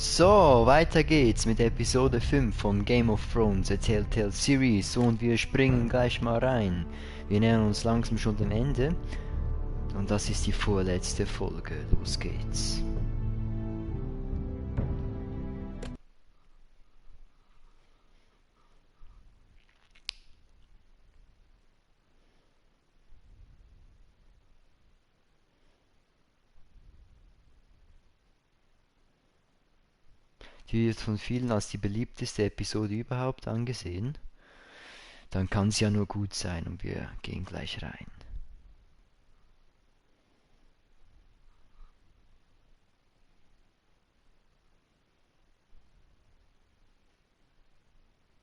So, weiter geht's mit Episode 5 von Game of Thrones, der Telltale Series, und wir springen gleich mal rein. Wir nähern uns langsam schon dem Ende und das ist die vorletzte Folge. Los geht's. Die wird von vielen als die beliebteste Episode überhaupt angesehen. Dann kann es ja nur gut sein und wir gehen gleich rein.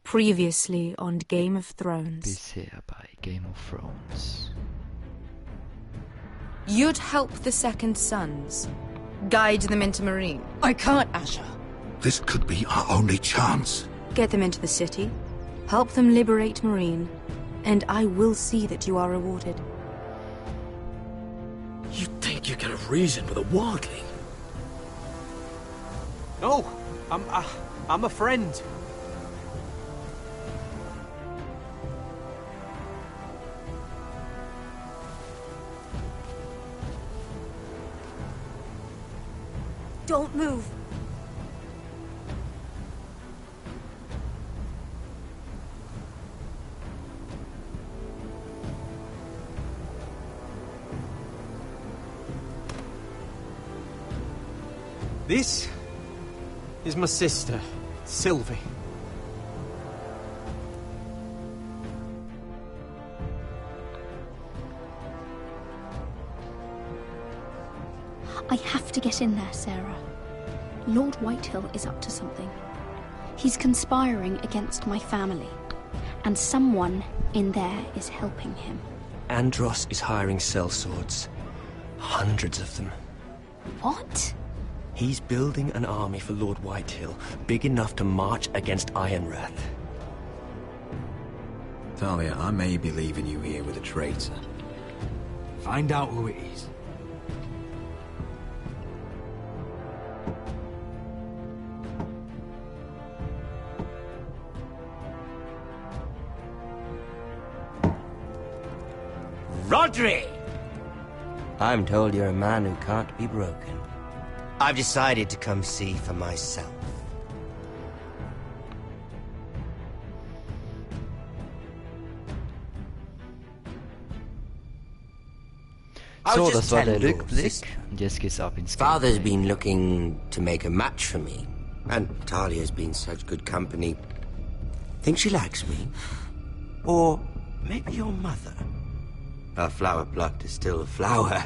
Previously on Game of Thrones. Bisher bei Game of Thrones. You'd help the Second Sons. Guide them into Marine. I can't, Asher. This could be our only chance. Get them into the city. Help them liberate Marine. And I will see that you are rewarded. You think you can have reason with a wildling? No, I'm a friend. Don't move. This is my sister, Sylvie. I have to get in there, Sarah. Lord Whitehill is up to something. He's conspiring against my family, and someone in there is helping him. Andros is hiring sellswords. Hundreds of them. What? He's building an army for Lord Whitehill, big enough to march against Ironrath. Talia, I may be leaving you here with a traitor. Find out who it is. Rodri! I'm told you're a man who can't be broken. I've decided to come see for myself. So, das war der Rückblick. Und jetzt geht's ab ins Father's Gameplay. been looking to make a match for me. And Talia's been such good company. Think she likes me? Or maybe your mother? Her flower plucked is still a flower.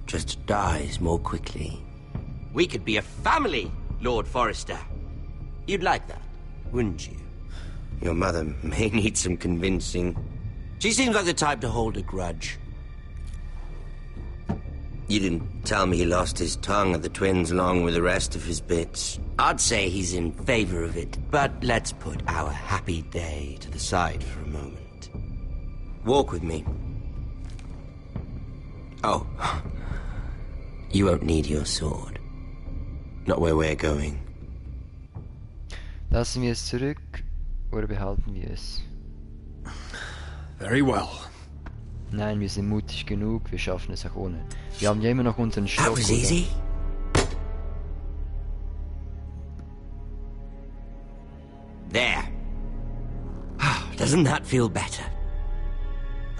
Just dies more quickly. We could be a family, Lord Forrester. You'd like that, wouldn't you? Your mother may need some convincing. She seems like the type to hold a grudge. You didn't tell me he lost his tongue at the twins along with the rest of his bits. I'd say he's in favor of it, but let's put our happy day to the side for a moment. Walk with me. Oh, you won't need your sword. Not where we're going. Lassen wir es zurück oder behalten wir es? Very well. Nein, wir sind mutig genug, wir schaffen es auch ohne. Wir haben ja immer noch unseren Stock. That was easy. There. Doesn't that feel better?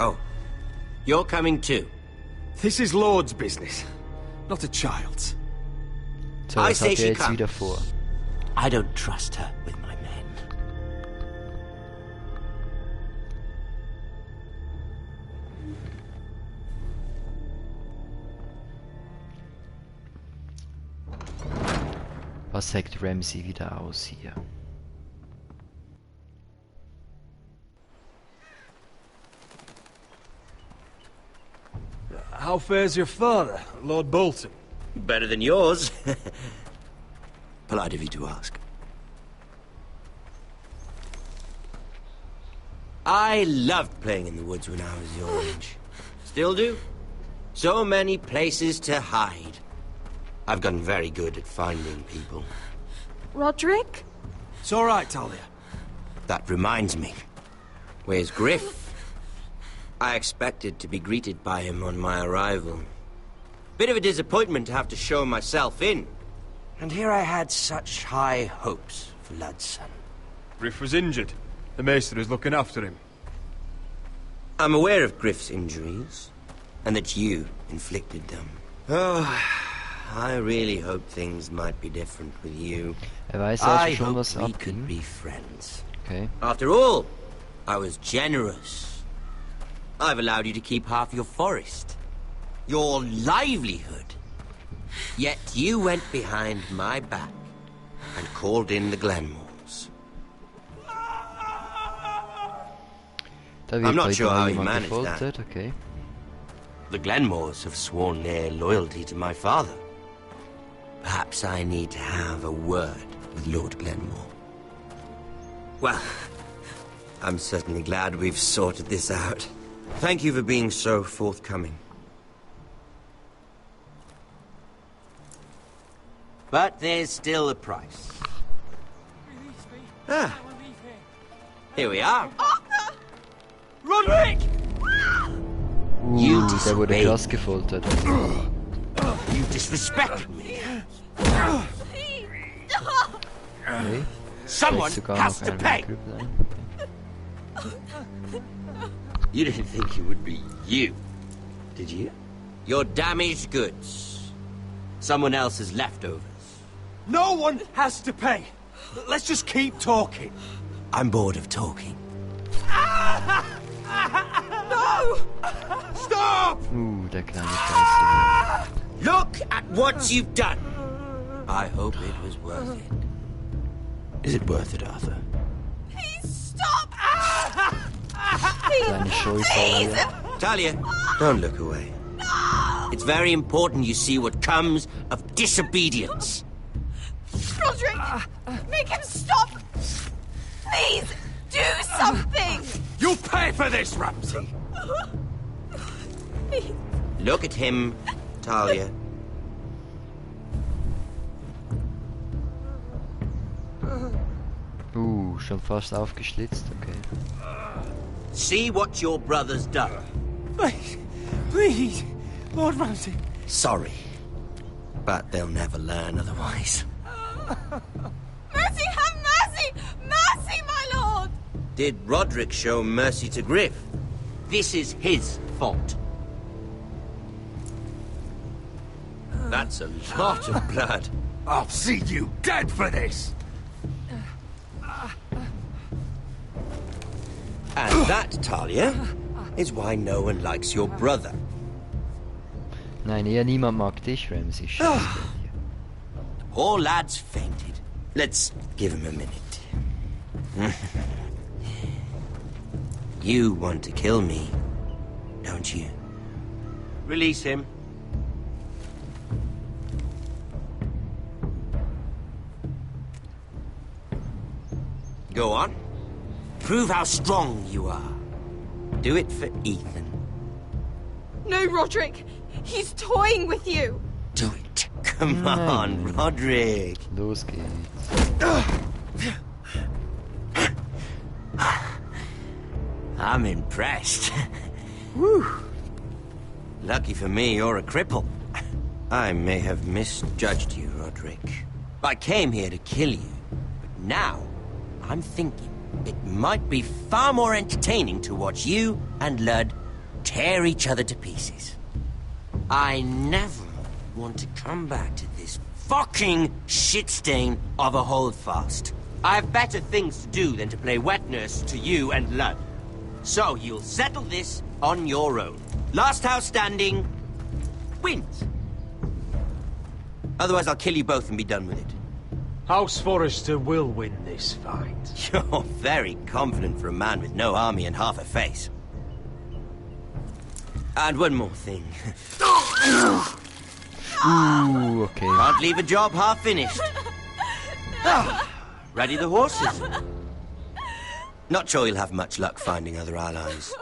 Oh, you're coming too. This is Lord's business, not a child's. So, I was say hat she er jetzt comes. wieder vor? I don't trust her with my men. Was heckt Ramsay wieder aus hier? How fares your father, Lord Bolton? Better than yours. Polite of you to ask. I loved playing in the woods when I was your age. Still do. So many places to hide. I've gotten very good at finding people. Roderick? It's all right, Talia. That reminds me. Where's Griff? I expected to be greeted by him on my arrival. Bit of a disappointment to have to show myself in. And here I had such high hopes for Lud's son. Griff was injured. The maester is looking after him. I'm aware of Griff's injuries, and that you inflicted them. Oh, I really hope things might be different with you. Weiß I schon, hope was we abging. could be friends. Okay. After all, I was generous. I've allowed you to keep half your forest. Your livelihood. Yet you went behind my back and called in the Glenmores. Da wird I'm not heute sure how he jemand managed gefoltert, okay. The Glenmores have sworn their loyalty to my father. Perhaps I need to have a word with Lord Glenmore. Well, I'm certainly glad we've sorted this out. Thank you for being so forthcoming. But there's still a price. Ah, here we are. Roderick! You Der wurde disobeyed. krass gefoltert. You disrespected me. Okay. Someone Vielleicht sogar has noch to einen pay. Grüblein. You didn't think it would be you, did you? Your damaged goods. Someone else's leftovers. No one has to pay. Let's just keep talking. I'm bored of talking. No! Stop! Der kleine Scheiße. Look at what you've done. I hope it was worth it. Is it worth it, Arthur? Please stop! Kleine Scheusal hier. Talia, don't look away. It's very important you see what comes of disobedience. Roderick! Make him stop! Please, do something! You'll pay for this, Ramsay! Please. Look at him, Talia. Schon fast aufgeschlitzt, okay. See what your brother's done. Please, please, Lord Ramsay. Sorry, but they'll never learn otherwise. Mercy, have mercy! Mercy, my lord! Did Roderick show mercy to Griff? This is his fault. That's a lot of blood. I'll see you dead for this! And that, Talia, is why no one likes your brother. Nein, eher niemand mag dich, Ramsay. Scheiße. The poor lad's fainted. Let's give him a minute. You want to kill me, don't you? Release him. Go on. Prove how strong you are. Do it for Ethan. No, Roderick! He's toying with you! Do it. Come on, Roderick. Los geht's. I'm impressed. Woo. Lucky for me, you're a cripple. I may have misjudged you, Roderick. I came here to kill you, but now I'm thinking it might be far more entertaining to watch you and Lud tear each other to pieces. I never want to come back to this fucking shit stain of a holdfast. I have better things to do than to play wet nurse to you and Lud. So you'll settle this on your own. Last house standing wins. Otherwise I'll kill you both and be done with it. Haus Forrester will win this fight. You're very confident for a man with no army and half a face. And one more thing. Okay. Can't leave a job half finished. Ready the horses? Not sure you'll have much luck finding other allies.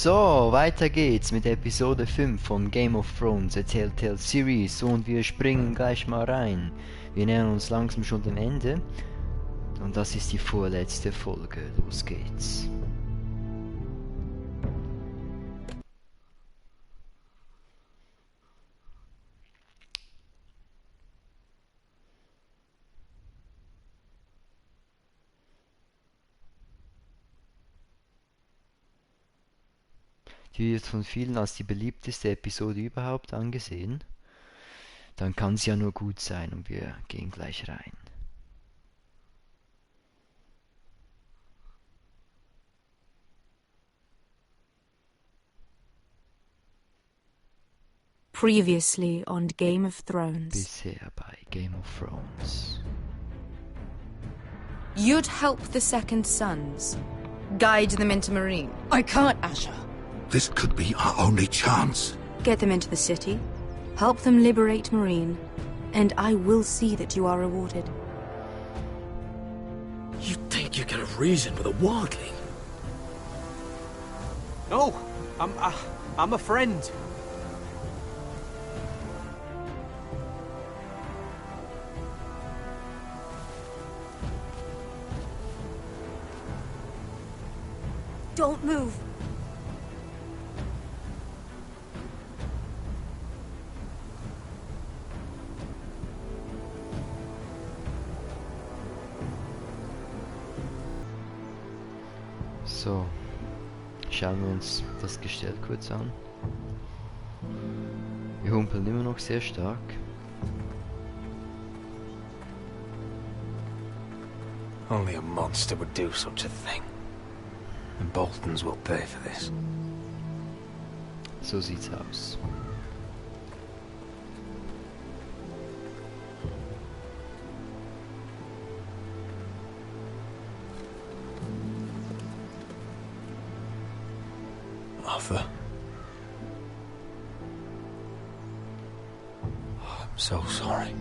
So, weiter geht's mit Episode 5 von Game of Thrones, der Telltale Series, und wir springen gleich mal rein. Wir nähern uns langsam schon dem Ende und das ist die vorletzte Folge. Los geht's. Die wird von vielen als die beliebteste Episode überhaupt angesehen. Dann kann es ja nur gut sein und wir gehen gleich rein. Previously on Game of Thrones. Bisher bei Game of Thrones. You'd help the second sons. Guide them into Meereen. I can't, Asher. This could be our only chance. Get them into the city. Help them liberate Meereen. And I will see that you are rewarded. You think you can have reason with a wildling? No, I'm a friend. Don't move. So, schauen wir uns das Gestell kurz an. Wir humpeln immer noch sehr stark. Only a monster would do such a thing. The Boltons will pay for this. So sieht's aus. Arthur. Oh, I'm so sorry.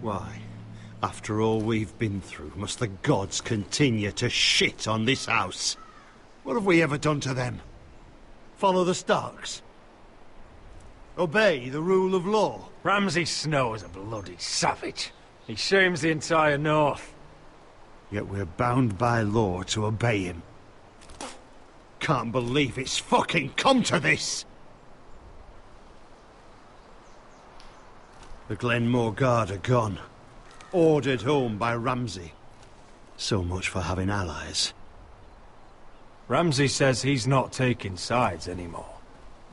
Why? After all we've been through, must the gods continue to shit on this house? What have we ever done to them? Follow the Starks? Obey the rule of law? Ramsay Snow is a bloody savage. He shames the entire North. Yet we're bound by law to obey him. Can't believe it's fucking come to this! The Glenmore Guard are gone. Ordered home by Ramsay. So much for having allies. Ramsay says he's not taking sides anymore.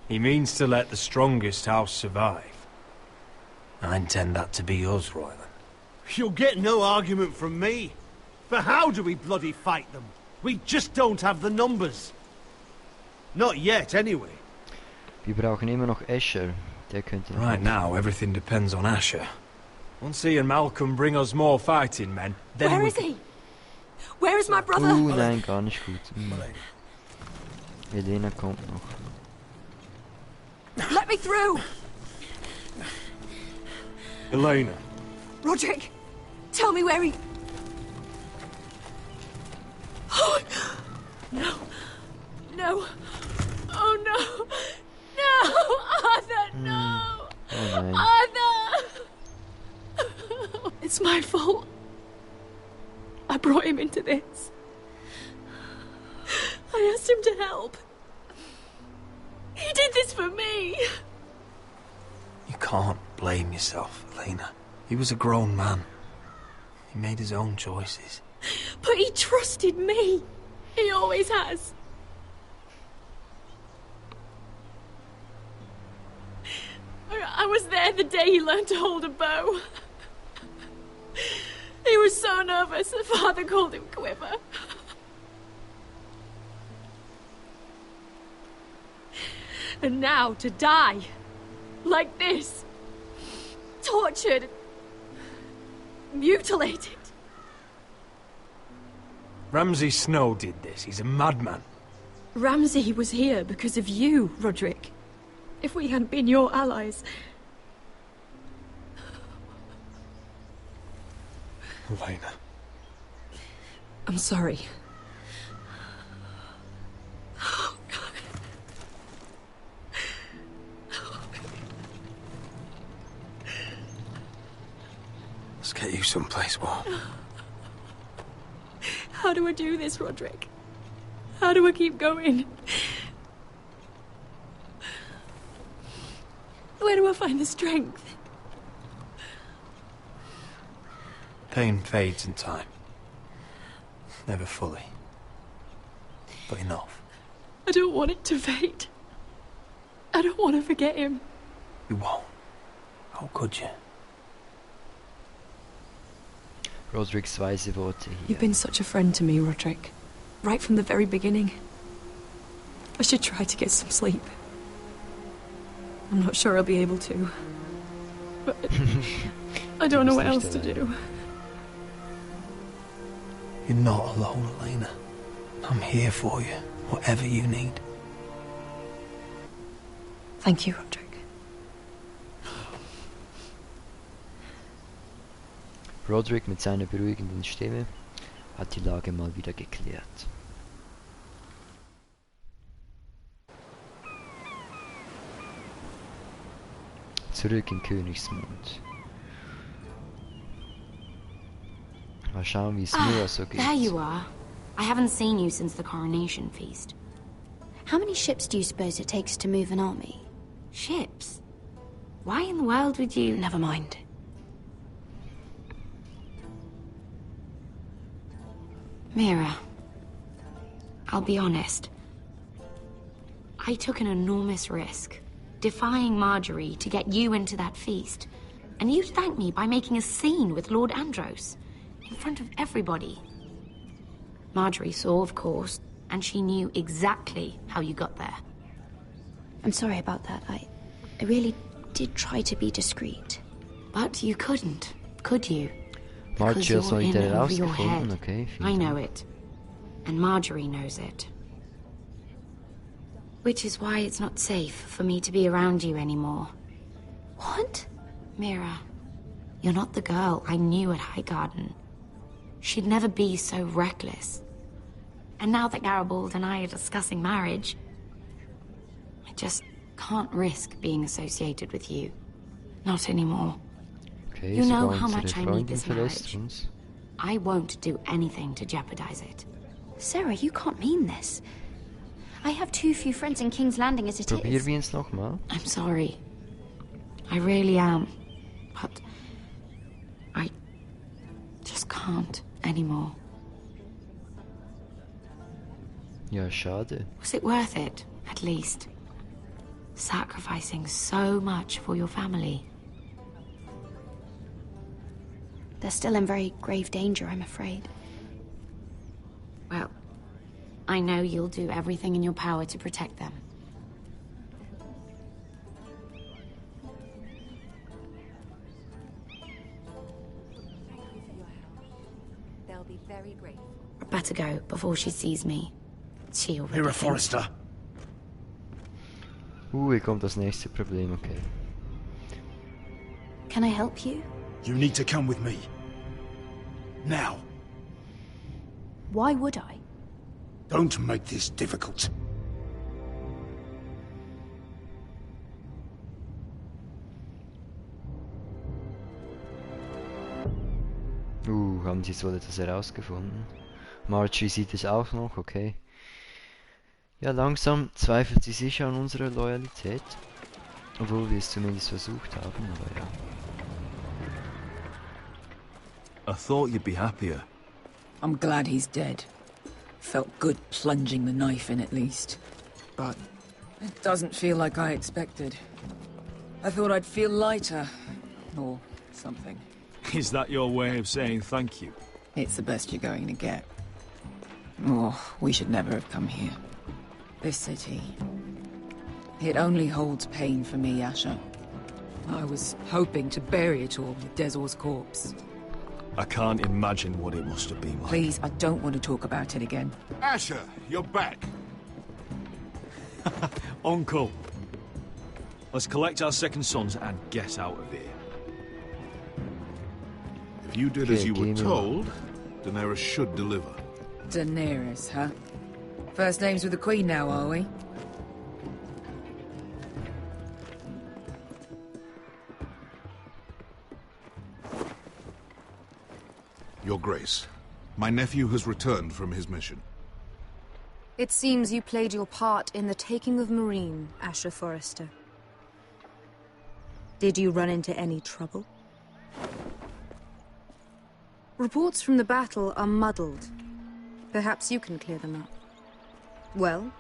He means to let the strongest house survive. I intend that to be us, Royland. You'll get no argument from me. For how do we bloody fight them? We just don't have the numbers. Not yet, anyway. Wir brauchen immer noch Asher. Der könnte... Right now, everything depends on Asher. Once he and Malcolm bring us more fighting men, then Where is he? Where is my brother? Nein, gar nicht gut. Elena kommt noch. Let me through! Elena. Roderick, tell me where he... Oh, no. No. Oh, no. No! Arthur, no! Oh nein. Arthur! It's my fault. I brought him into this. I asked him to help. He did this for me. You can't blame yourself, Elena. He was a grown man. He made his own choices. But he trusted me. He always has. I was there the day he learned to hold a bow. He was so nervous that Father called him Quiver. And now to die. Like this. Tortured. Mutilated. Ramsay Snow did this. He's a madman. Ramsay was here because of you, Roderick. If we hadn't been your allies... Elena. I'm sorry. Let's get you someplace warm. How do I do this, Roderick? How do I keep going? Where do I find the strength? Pain fades in time. Never fully. But enough. I don't want it to fade. I don't want to forget him. You won't. How could you? Rodricks weise Worte hier. You've been such a friend to me, Roderick. Right from the very beginning. I should try to get some sleep. I'm not sure I'll be able to. But I don't know what else to do. You're not alone, Elena. I'm here for you, whatever you need. Thank you, Roderick. Roderick mit seiner beruhigenden Stimme hat die Lage mal wieder geklärt. Zurück in Königsmund. Mal schauen, wie es mir so geht. There you are. I haven't seen you since the coronation feast. How many ships do you suppose it takes to move an army? Ships? Why in the world would you... Never mind. Mira, I'll be honest. I took an enormous risk, defying Marjorie to get you into that feast. And you thanked me by making a scene with Lord Andros, in front of everybody. Marjorie saw, of course, and she knew exactly how you got there. I'm sorry about that. I really did try to be discreet. But you couldn't, could you? Marjorie Because you're in sollte over your herausgefunden, head. okay. I know it. And Marjorie knows it. Which is why it's not safe for me to be around you anymore. What? Mira, you're not the girl I knew at Highgarden. She'd never be so reckless. And now that Garibald and I are discussing marriage, I just can't risk being associated with you. Not anymore. Okay, You know sogar how unsere much I need Freundin this verlässt marriage. uns. I won't do anything to jeopardize it. Sarah, you can't mean this. I have too few friends in King's Landing as it Probieren is. wir es nochmal. I'm sorry. I really am. But I just can't anymore. Ja, schade. Was it worth it, at least? Sacrificing so much for your family. They're still in very grave danger, I'm afraid. Well, I know you'll do everything in your power to protect them. They'll be very grateful. Better go before she sees me. She already Here, thinks- Forrester. Hier kommt das nächste Problem, okay. Can I help you? You need to come with me. Now. Why would I? Don't make this difficult. Haben sie so etwas herausgefunden? Marjorie sieht es auch noch, okay. Ja, langsam zweifelt sie sicher an unserer Loyalität. Obwohl wir es zumindest versucht haben, aber ja. I thought you'd be happier. I'm glad he's dead. Felt good plunging the knife in at least. But it doesn't feel like I expected. I thought I'd feel lighter. Or something. Is that your way of saying thank you? It's the best you're going to get. Oh, we should never have come here. This city. It only holds pain for me, Asher. I was hoping to bury it all with Desor's corpse. I can't imagine what it must have been like. Please, I don't want to talk about it again. Asher, you're back. Uncle. Let's collect our second sons and get out of here. If you did as you were told, Daenerys should deliver. Daenerys, huh? First names with the Queen now, are we? Your Grace, my nephew has returned from his mission. It seems you played your part in the taking of Meereen, Haus Forrester. Did you run into any trouble? Reports from the battle are muddled. Perhaps you can clear them up. Well,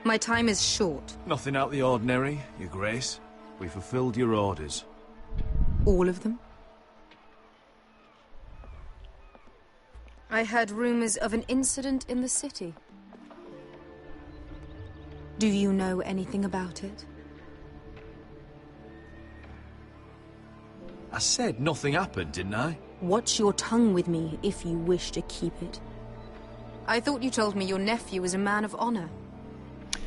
my time is short. Nothing out of the ordinary, Your Grace. We fulfilled your orders. All of them? I heard rumors of an incident in the city. Do you know anything about it? I said nothing happened, didn't I? Watch your tongue with me if you wish to keep it. I thought you told me your nephew was a man of honor.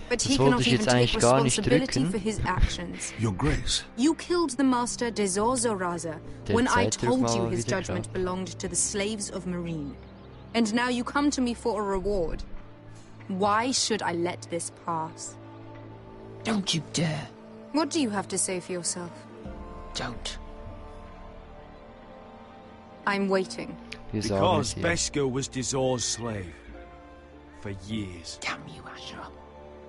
But he cannot even take responsibility for his actions. Your Grace. You killed the master Desorzoraza when I told you his judgment belonged to the slaves of Meereen. And now you come to me for a reward. Why should I let this pass? Don't you dare. What do you have to say for yourself? Don't. I'm waiting. Because Beskha was Dezor's slave. For years. Damn you, Asher.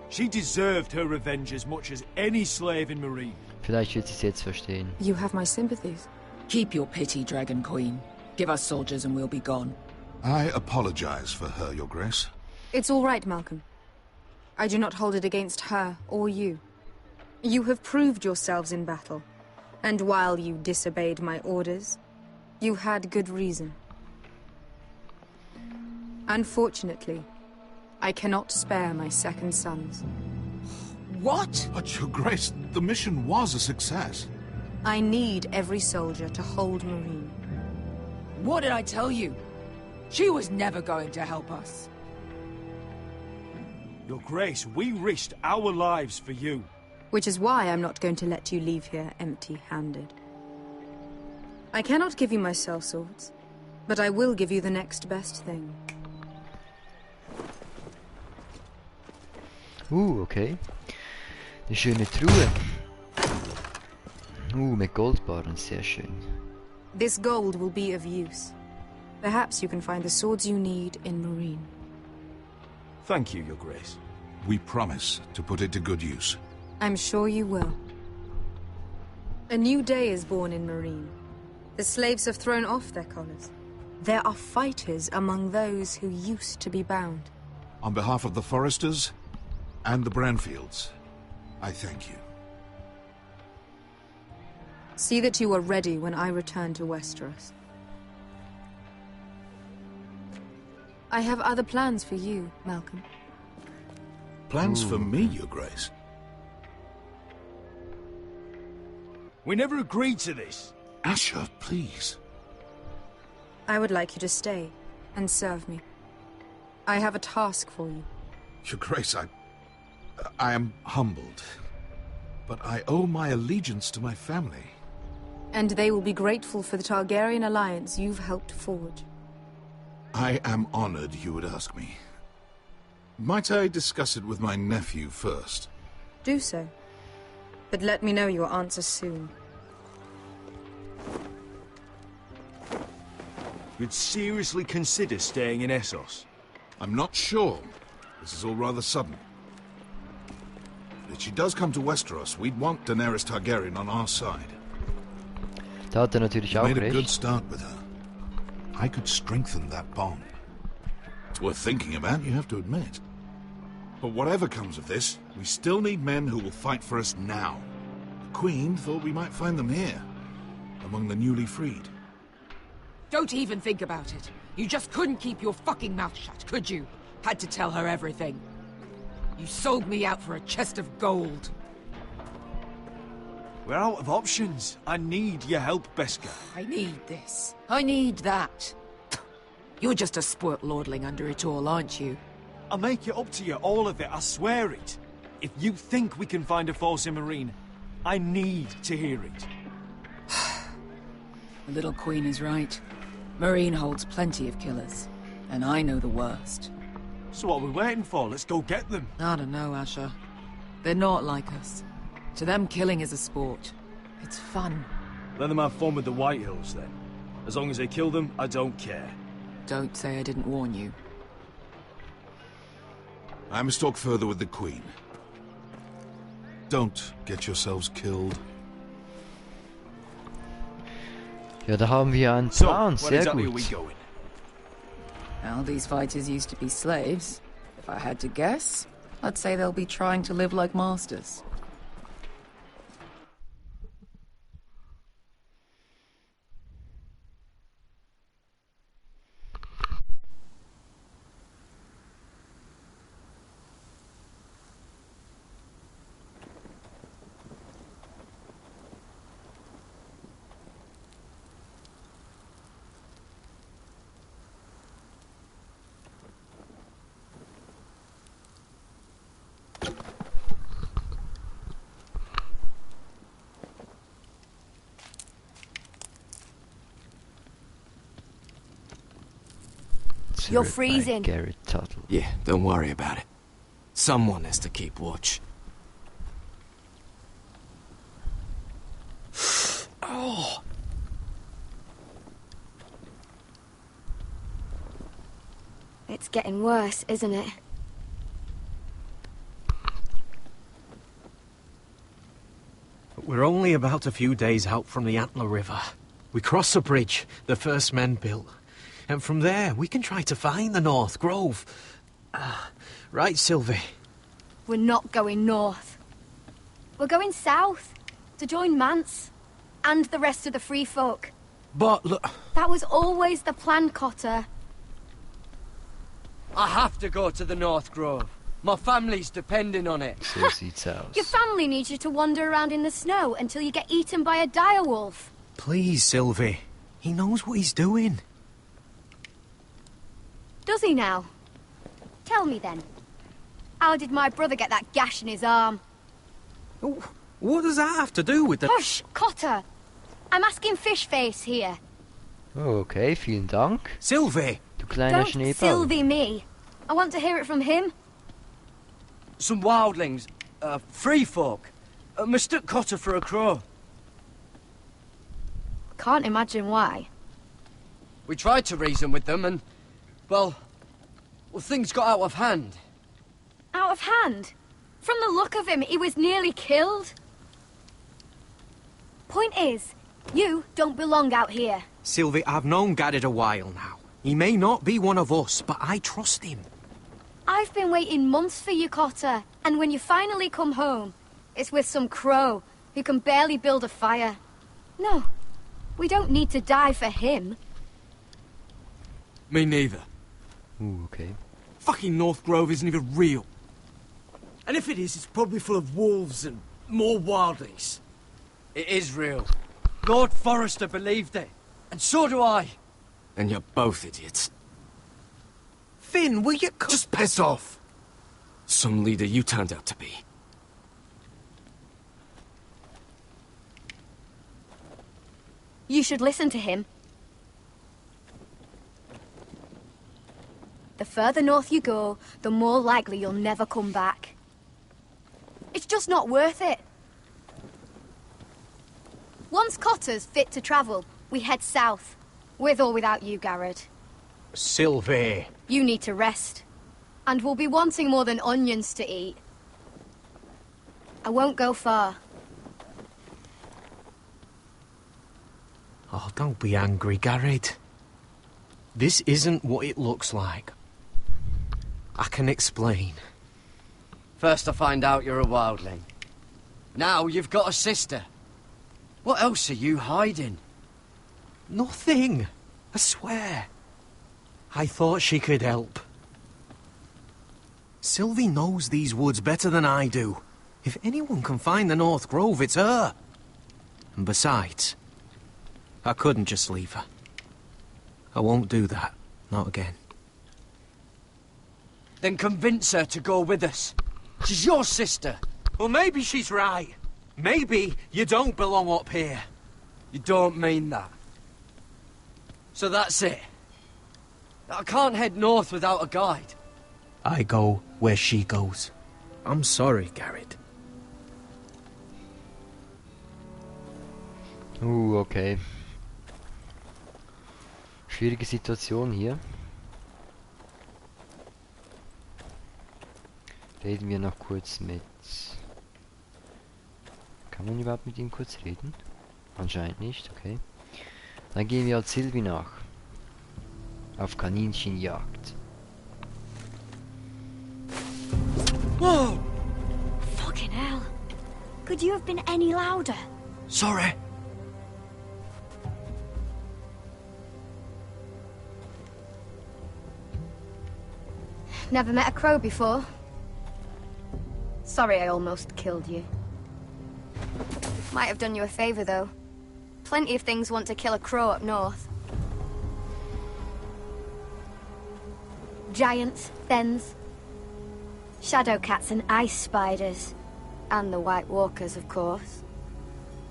She deserved her revenge as much as any slave in Meereen. Vielleicht wird sie es jetzt verstehen. You have my sympathies. Keep your pity, Dragon Queen. Give us soldiers and we'll be gone. I apologize for her, Your Grace. It's all right, Malcolm. I do not hold it against her or you. You have proved yourselves in battle. And while you disobeyed my orders, you had good reason. Unfortunately, I cannot spare my second sons. What? But, Your Grace, the mission was a success. I need every soldier to hold Meereen. What did I tell you? She was never going to help us. Your Grace, we risked our lives for you. Which is why I'm not going to let you leave here empty-handed. I cannot give you my sellswords, but I will give you the next best thing. Okay. Eine schöne Truhe. Mit Goldbarren, sehr schön. This gold will be of use. Perhaps you can find the swords you need in Meereen. Thank you, Your Grace. We promise to put it to good use. I'm sure you will. A new day is born in Meereen. The slaves have thrown off their collars. There are fighters among those who used to be bound. On behalf of the Forresters and the Branfields, I thank you. See that you are ready when I return to Westeros. I have other plans for you, Malcolm. Plans for me, Your Grace? We never agreed to this. Asher, please. I would like you to stay and serve me. I have a task for you. Your Grace, I am humbled. But I owe my allegiance to my family. And they will be grateful for the Targaryen alliance you've helped forge. I am honored you would ask me. Might I discuss it with my nephew first? Do so. But let me know your answer soon. You'd seriously consider staying in Essos? I'm not sure. This is all rather sudden. But if she does come to Westeros, we'd want Daenerys Targaryen on our side. Da hat natürlich auch made a recht. good start with her. I could strengthen that bond. It's worth thinking about, you have to admit. But whatever comes of this, we still need men who will fight for us now. The Queen thought we might find them here, among the newly freed. Don't even think about it. You just couldn't keep your fucking mouth shut, could you? Had to tell her everything. You sold me out for a chest of gold. We're out of options. I need your help, Beskha. I need this. I need that. You're just a spoilt lordling under it all, aren't you? I'll make it up to you, all of it, I swear it. If you think we can find a force in Meereen, I need to hear it. The little queen is right. Meereen holds plenty of killers. And I know the worst. So what are we waiting for? Let's go get them. I don't know, Asher. They're not like us. To them, killing is a sport. It's fun. Let them have fun with the White Hills, then. As long as they kill them, I don't care. Don't say I didn't warn you. I must talk further with the Queen. Don't get yourselves killed. Ja, da haben wir einen Plan, sehr gut. Well, these fighters used to be slaves. If I had to guess, I'd say they'll be trying to live like masters. You're freezing. Gerät, Tuttle. Yeah, don't worry about it. Someone has to keep watch. Oh. It's getting worse, isn't it? We're only about a few days out from the Antler River. We cross a bridge the first men built. And from there, we can try to find the North Grove. Right, Sylvie? We're not going north. We're going south, to join Mance, and the rest of the free folk. But look... That was always the plan, Cotter. I have to go to the North Grove. My family's depending on it. Your family needs you to wander around in the snow until you get eaten by a direwolf. Please, Sylvie. He knows what he's doing. Does he now? Tell me then. How did my brother get that gash in his arm? What does that have to do with the... Hush, Cotter! I'm asking Fishface here. Oh, okay, vielen Dank. Sylvie! Du kleiner Don't Schneeball. Sylvie me. I want to hear it from him. Some wildlings, free folk, mistook Cotter for a crow. Can't imagine why. We tried to reason with them and, well, things got out of hand. Out of hand? From the look of him, he was nearly killed. Point is, you don't belong out here. Sylvie, I've known Garrett a while now. He may not be one of us, but I trust him. I've been waiting months for you, Cotter, and when you finally come home, it's with some crow who can barely build a fire. No, we don't need to die for him. Me neither. Ooh, okay. Fucking North Grove isn't even real. And if it is, it's probably full of wolves and more wildlings. It is real. Lord Forrester believed it, and so do I. And you're both idiots. Finn, will you... Just piss off! Some leader you turned out to be. You should listen to him. The further north you go, the more likely you'll never come back. It's just not worth it. Once Cotter's fit to travel, we head south. With or without you, Garrett. Sylvie. You need to rest. And we'll be wanting more than onions to eat. I won't go far. Oh, don't be angry, Garrett. This isn't what it looks like. I can explain. First I find out you're a wildling. Now you've got a sister. What else are you hiding? Nothing. I swear. I thought she could help. Sylvie knows these woods better than I do. If anyone can find the North Grove, it's her. And besides, I couldn't just leave her. I won't do that. Not again. Then convince her to go with us. She's your sister. Well, maybe she's right. Maybe you don't belong up here. You don't mean that. So that's it. I can't head north without a guide. I go where she goes. I'm sorry, Gerät. Okay. Schwierige Situation hier. Reden wir noch kurz mit... Kann man überhaupt mit ihm kurz reden? Anscheinend nicht, okay. Dann gehen wir als Sylvie nach. Auf Kaninchenjagd. Whoa! Fucking hell. Could you have been any louder? Sorry. Never met a crow before. Sorry I almost killed you. Might have done you a favor, though. Plenty of things want to kill a crow up north. Giants, thens, shadow cats and ice spiders. And the White Walkers, of course.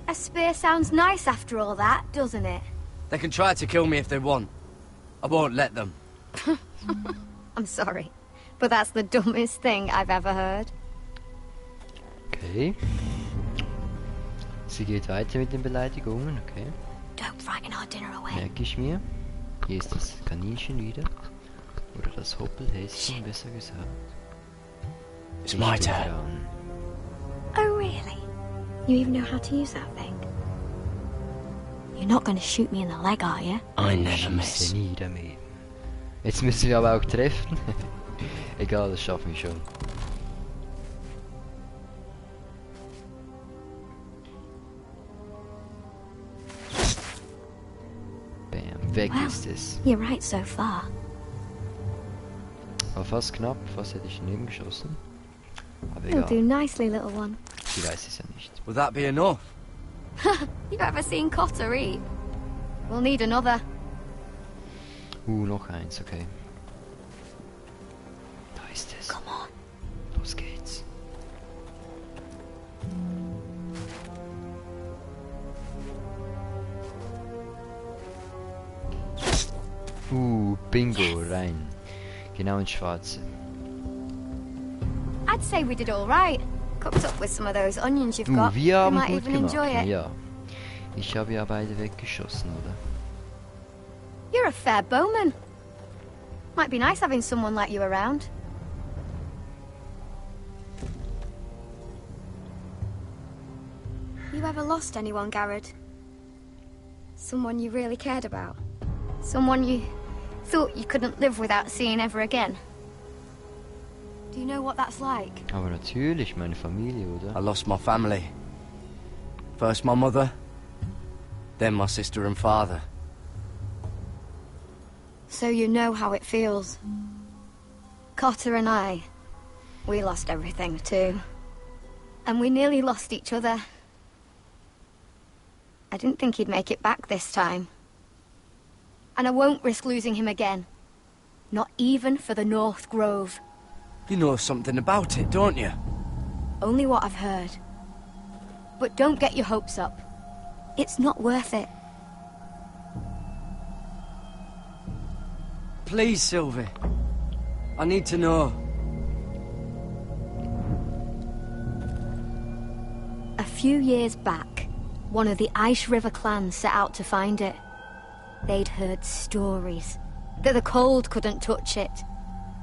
A spear sounds nice after all that, doesn't it? They can try to kill me if they want. I won't let them. I'm sorry, but that's the dumbest thing I've ever heard. Okay. Sie geht weiter mit den Beleidigungen, okay. Don't frighten our dinner away. Merke ich mir. Hier ist das Kaninchen wieder. Oder das Hoppelhäschen, besser gesagt. It's my turn. Oh, really? You even know how to use that thing? You're not going to shoot me in the leg, are you? I never miss. Nie damit. Jetzt müssen wir aber auch treffen. Egal, das schaffen wir schon. Bam, weg ist es. You're right so far. War fast knapp, fast hätte ich daneben geschossen. Aber You'll do egal. nicely, little one. Sie weiß es ja nicht. Will that be enough? You ever seen Cotter eat? We'll need another. Noch eins, okay. Da ist es. Come on. Los geht's. Bingo, rein. Genau ins Schwarze. I'd say we did all right. Cooked up with some of those onions you've got. Wir haben might gut even gemacht. enjoy it. Ja. Ich habe ja beide weggeschossen, oder? You're a fair bowman. Might be nice having someone like you around. You ever lost anyone, Gerät? Someone you really cared about? Someone you thought you couldn't live without seeing ever again? Do you know what that's like? Aber natürlich, meine Familie, oder? I lost my family. First my mother, then my sister and father. So you know how it feels. Cotter and I, we lost everything too. And we nearly lost each other. I didn't think he'd make it back this time. And I won't risk losing him again. Not even for the North Grove. You know something about it, don't you? Only what I've heard. But don't get your hopes up. It's not worth it. Please, Sylvie. I need to know. A few years back, one of the Ice River clans set out to find it. They'd heard stories that the cold couldn't touch it,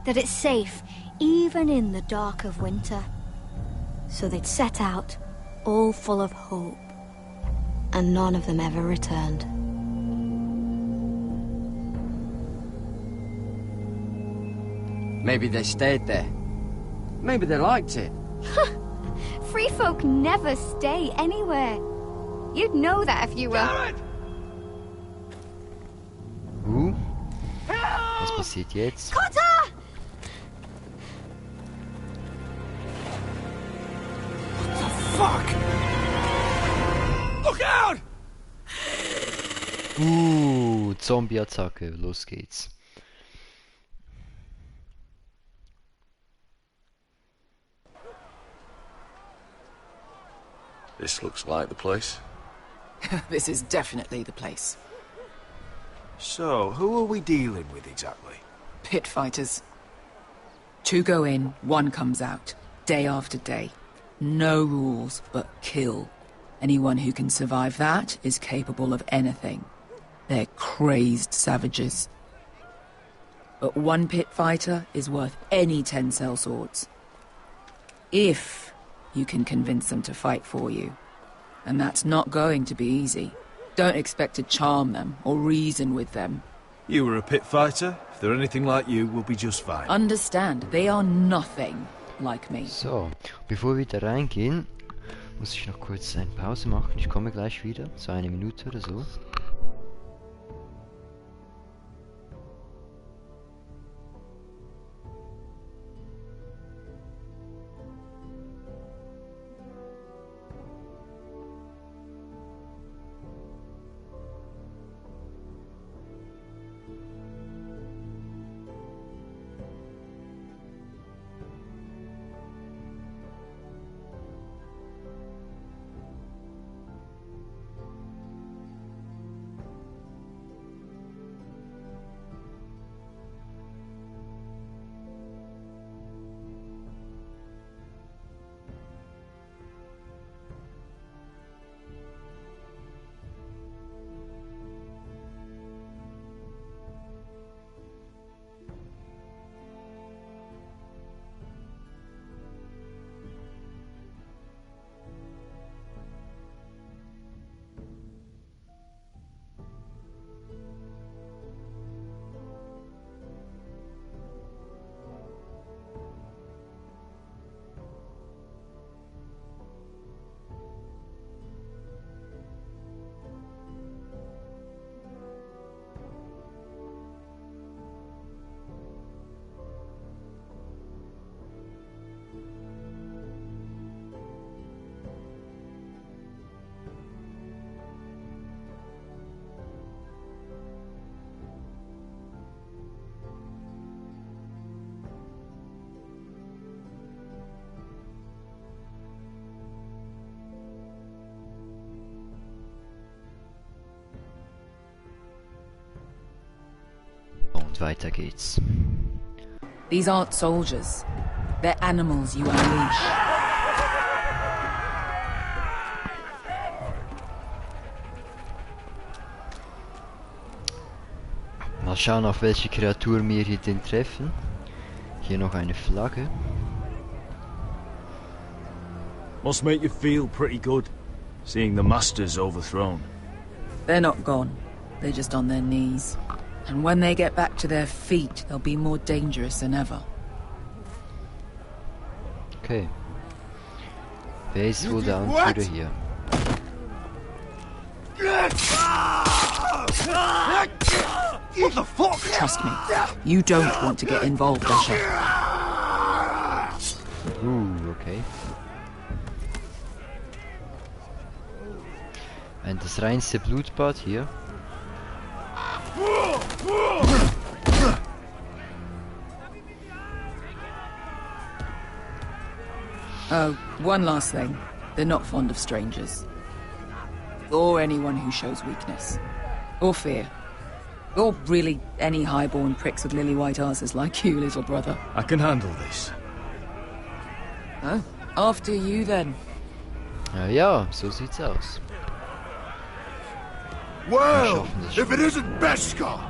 that it's safe even in the dark of winter. So they'd set out, all full of hope, and none of them ever returned. Maybe they stayed there. Maybe they liked it. Free folk never stay anywhere. You'd know that if you were... Gerät! Was passiert jetzt? Cotter! What the fuck? Look out! Zombie-Attacke, los geht's. This looks like the place. This is definitely the place. So, who are we dealing with exactly? Pit fighters. 2 go in, 1 comes out. Day after day. No rules, but kill. Anyone who can survive that is capable of anything. They're crazed savages. But 1 pit fighter is worth any 10 sellswords. If you can convince them to fight for you. And that's not going to be easy. Don't expect to charm them or reason with them. You were a pit fighter. If they're anything like you, we'll be just fine. Understand, they are nothing like me. So, bevor wir wieder reingehen, muss ich noch kurz eine Pause machen. Ich komme gleich wieder, so 1 Minute oder so. Und weiter geht's. These aren't soldiers. They're animals you unleash. Mal schauen, auf welche Kreatur wir hier denn treffen. Hier noch eine Flagge. Must make you feel pretty good, seeing the masters overthrown. They're not gone. They're just on their knees. And when they get back to their feet, they'll be more dangerous than ever. Okay. Wer ist wohl der Anführer hier? What the fuck? Trust me, you don't want to get involved, Asher. Okay. Das reinste Blutbad hier. Oh, one last thing. They're not fond of strangers. Or anyone who shows weakness. Or fear. Or really any highborn pricks with lily white asses like you, little brother. I can handle this. Oh, after you then. Ja, so sieht's aus. Well, if it isn't Beshka,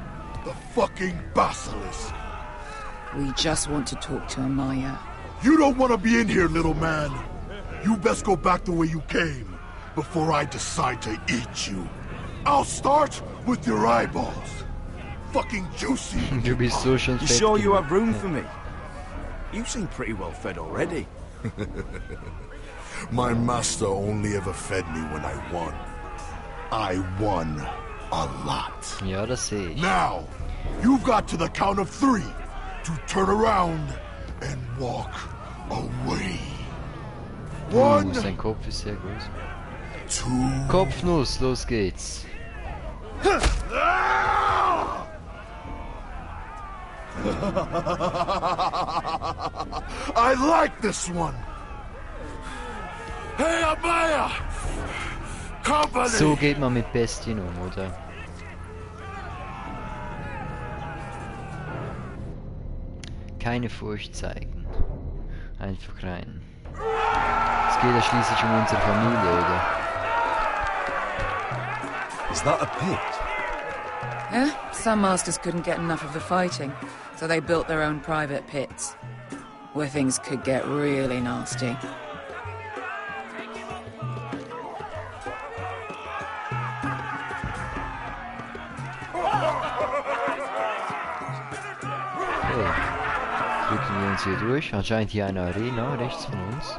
the fucking basilisk. We just want to talk to Amaya. You don't want to be in here, little man. You best go back the way you came, before I decide to eat you. I'll start with your eyeballs. Fucking juicy. Du bist so schon You sure you have room for me? You seem pretty well fed already. My master only ever fed me when I won. I won a lot. Ja, das sehe ich. Now, you've got to the count of 3 to turn around and walk away. 1, Sein Kopf ist sehr groß. 2. Kopfnuss, los geht's. I like this one. Hey, Amaya! Company! So geht man mit Bestien um, oder? Keine Furcht zeigen. Einfach rein. Es geht ja schließlich um unsere Familie, oder? Is that a pit? Yeah, some masters couldn't get enough of the fighting, so they built their own private pits, where things could get really nasty. Okay. Drücken wir uns hier durch. Anscheinend hier eine Arena rechts von uns.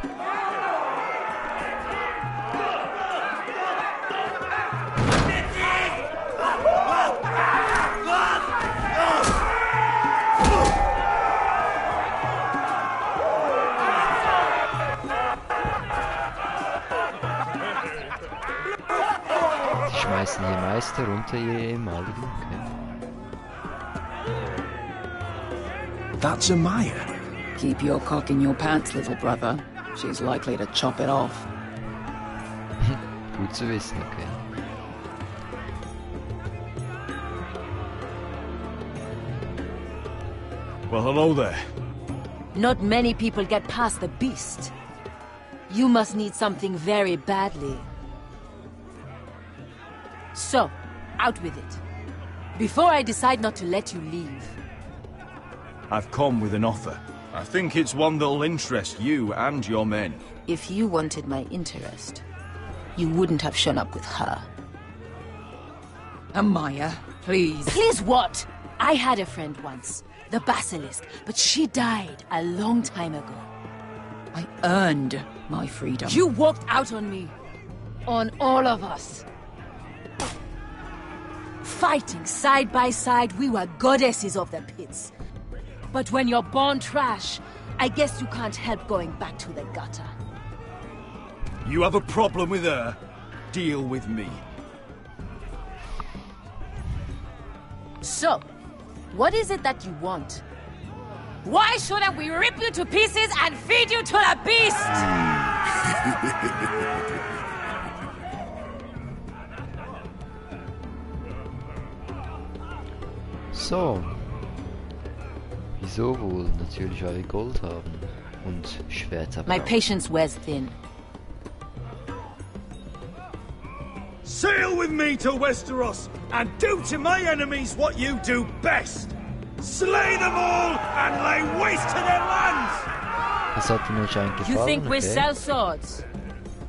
Sie schmeißen hier Meister runter, ihre ehemaligen. Okay. That's a Maya. Keep your cock in your pants, little brother. She's likely to chop it off. Gut zu wissen, okay. Well, hello there. Not many people get past the beast. You must need something very badly. So, out with it. Before I decide not to let you leave. I've come with an offer. I think it's one that'll interest you and your men. If you wanted my interest, you wouldn't have shown up with her. Amaya, please. Please what? I had a friend once, the Basilisk, but she died a long time ago. I earned my freedom. You walked out on me. On all of us. Fighting side by side, we were goddesses of the pits. But when you're born trash, I guess you can't help going back to the gutter. You have a problem with her? Deal with me. So, what is it that you want? Why shouldn't we rip you to pieces and feed you to the beast? So. Wieso wohl? Natürlich, weil wir Gold haben. Und Schwerter My brauchen. patience wears thin. Sail with me to Westeros and do to my enemies what you do best. Slay them all and lay waste to their lands. Das hat mir anscheinend gefallen. You think we okay. sell swords?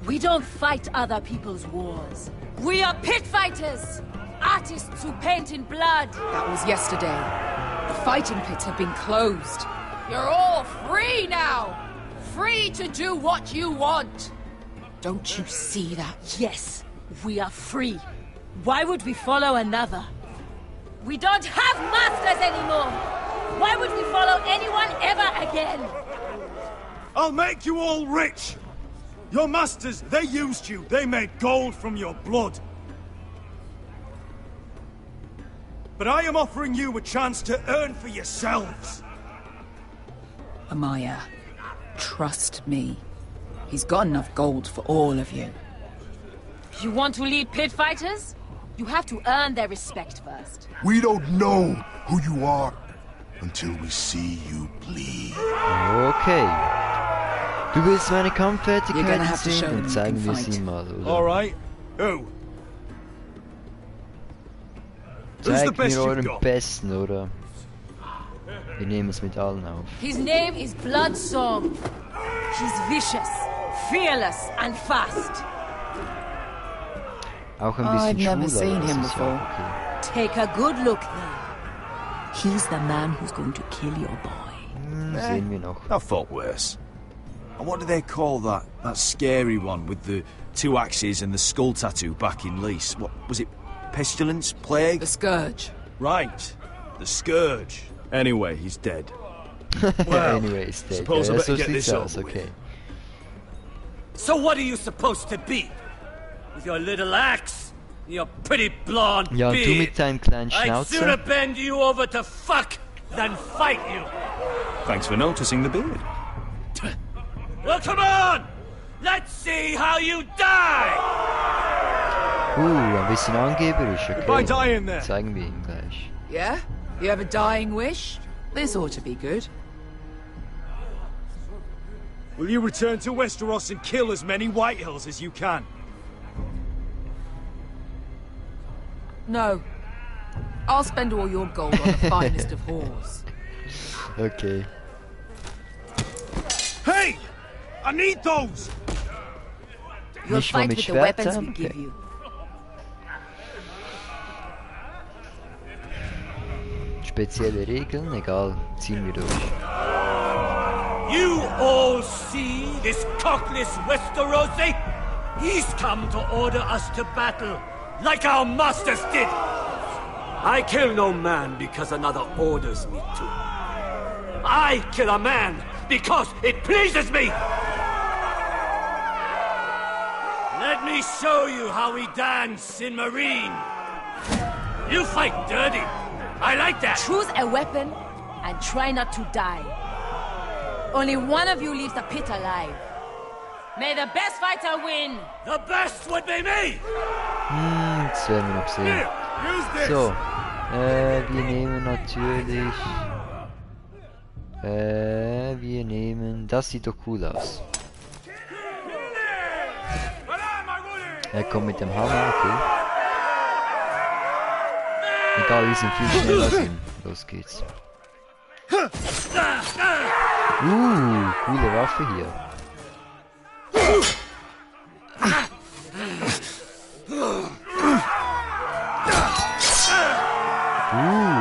We don't fight other people's wars. We are pit fighters! Artists who paint in blood! That was yesterday. The fighting pits have been closed. You're all free now! Free to do what you want! Don't you see that? Yes, we are free. Why would we follow another? We don't have masters anymore! Why would we follow anyone ever again? I'll make you all rich! Your masters, they used you. They made gold from your blood. But I am offering you a chance to earn for yourselves. Amaya, trust me. He's got enough gold for all of you. You want to lead pit fighters? You have to earn their respect first. We don't know who you are until we see you bleed. Okay. Du willst meine You're gonna Kampffertigkeiten have to show sehen? them Dann zeigen you wir can sie fight. mal, oder? Alright. Who? Who's the Zeigt best mir you've euren got? Besten, oder? Wir nehmen es mit allen auf. His name is Bloodsong. He's vicious, fearless, and fast. Auch ein I've bisschen never schwul, seen aber das him ist before. ja okay. Take a good look then. He's the man who's going to kill your boy. Sehen wir noch. I thought worse. And what do they call that scary one with the 2 axes and the skull tattoo back in Lease? What was it? Pestilence? Plague? The Scourge. Right. The Scourge. Anyway, he's dead. Well, Anyway, it's dead. suppose I Ja, better so get sieht's this aus, over with. okay. So what are you supposed to be? With your little axe? Your pretty blonde Ja, und du beard? mit deinem kleinen I'd sooner Schnauzer. bend you over to fuck than fight you. Thanks for noticing the beard. Well, come on! Let's see how you die! Ein bisschen angeberisch, Goodbye, okay. dying there. Zeigen wir ihn gleich. Yeah? You have a dying wish? This ought to be good. Will you return to Westeros and kill as many Whitehills as you can? No. I'll spend all your gold on the finest of whores. Okay. Hey! I need those! You'll Nicht mal fight mit with the weapons Schwertern? we give Okay. you. Spezielle Regeln? Egal, ziehen wir durch. You all see this cockless Westerosi? He's come to order us to battle, like our masters did. I kill no man because another orders me to. I kill a man because it pleases me. Let me show you how we dance in Marine. You fight dirty. I like that. Choose a weapon and try not to die. Only one of you leaves the pit alive. May the best fighter win. The best would be me. Das werden wir noch sehen. So, wir nehmen natürlich... wir nehmen... Das sieht doch cool aus. Er kommt mit dem Hammer, okay. Egal, wir sind viel schneller als ihm. Los geht's. Coole Waffe hier.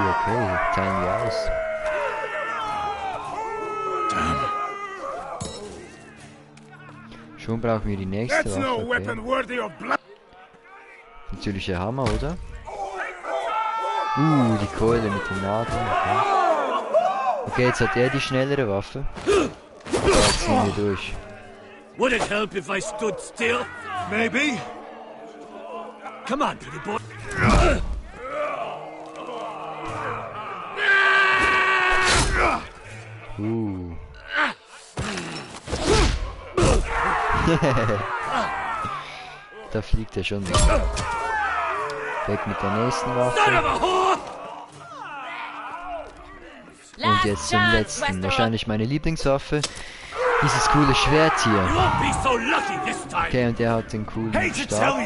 Okay, teilen wir aus. Schon brauchen wir die nächste Waffe. Okay. Natürlich der Hammer, oder? Die Keule mit den Nadeln. Okay, jetzt hat er die schnellere Waffe. Jetzt ziehen wir durch. Would it help if I stood still? Maybe. Come on, pretty boy. Da fliegt er schon wieder. Weg mit der nächsten Waffe. Und jetzt zum letzten. Wahrscheinlich meine Lieblingswaffe. Dieses coole Schwert hier. Okay, und der hat den coolen Stab.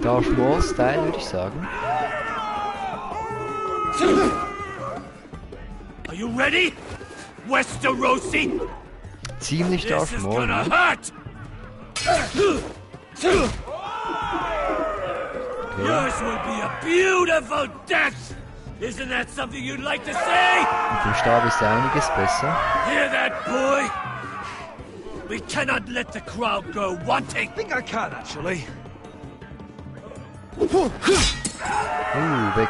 Darth Maul-Style, würde ich sagen. Are you ready? Westerosi? Ziemlich Darth Maul, ne? Yours will be a beautiful death. Isn't that something you'd like to say? Mit dem Stab ist er einiges besser. Hear that, boy? We cannot let the crowd go wanting. I think I can, actually. Weg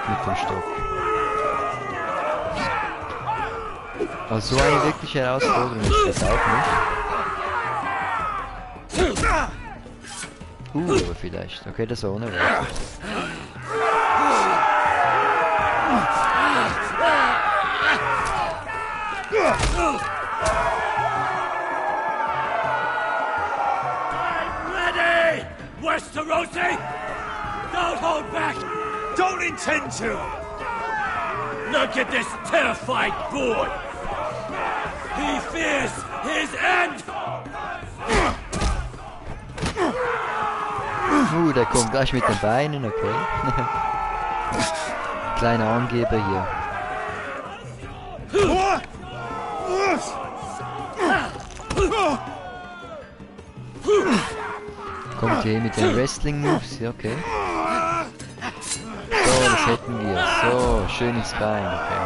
mit dem Stock. Also so eine wirkliche Herausforderung ist das auch nicht. Aber vielleicht. Okay, das war ohne Waffe. Ready, Westerosi? Don't hold back. Don't intend to. Look at this terrified boy. He fears his end. Der kommt gleich mit den Beinen, okay. Kleiner Angeber hier. Kommt hier mit den Wrestling-Moves, ja, okay. So, das hätten wir. So, schön ins Bein, okay.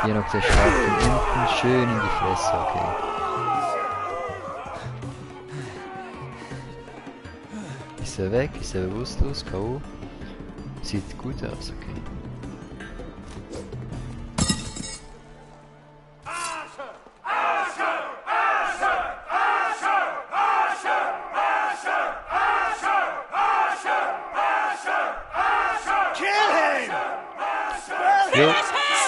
Hier noch der Schlag von unten, schön in die Fresse, okay. Ist er weg? Ist er bewusstlos? K.O.? Sieht gut aus, okay.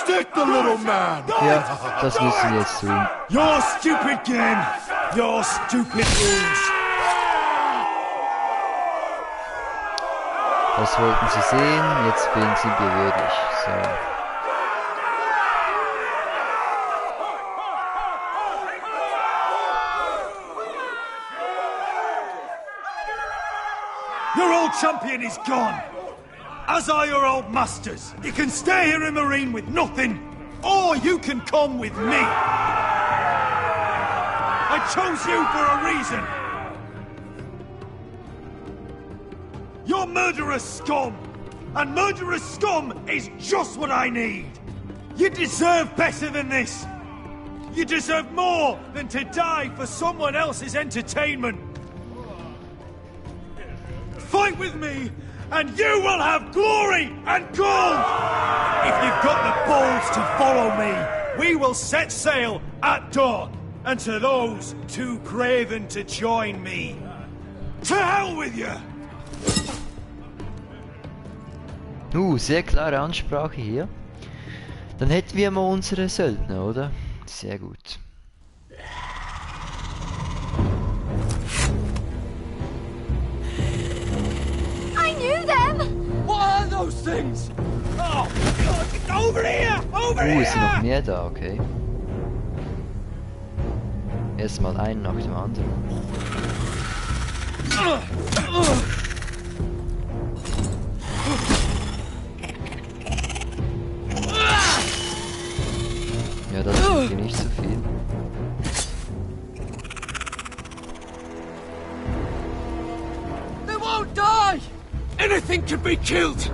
Still Protect the little man! Ja, das müssen wir jetzt tun. Your stupid game! Your stupid rules! Das wollten sie sehen, jetzt sind wir würdig. So. Your old champion is gone! As are your old masters. You can stay here in Marine with nothing, or you can come with me. I chose you for a reason. You're murderous scum, and murderous scum is just what I need. You deserve better than this. You deserve more than to die for someone else's entertainment. Fight with me, and you will have glory and gold! If you've got the balls to follow me, we will set sail at dawn. And to those too craven to join me, to hell with you! Sehr klare Ansprache hier. Dann hätten wir mal unsere Söldner, oder? Sehr gut. What are those things? Oh, God, get over here! Over here! Es sind noch mehr da, okay. Erstmal einen nach dem anderen. Ja, das ist hier nicht so viel. They won't die! Anything can be killed!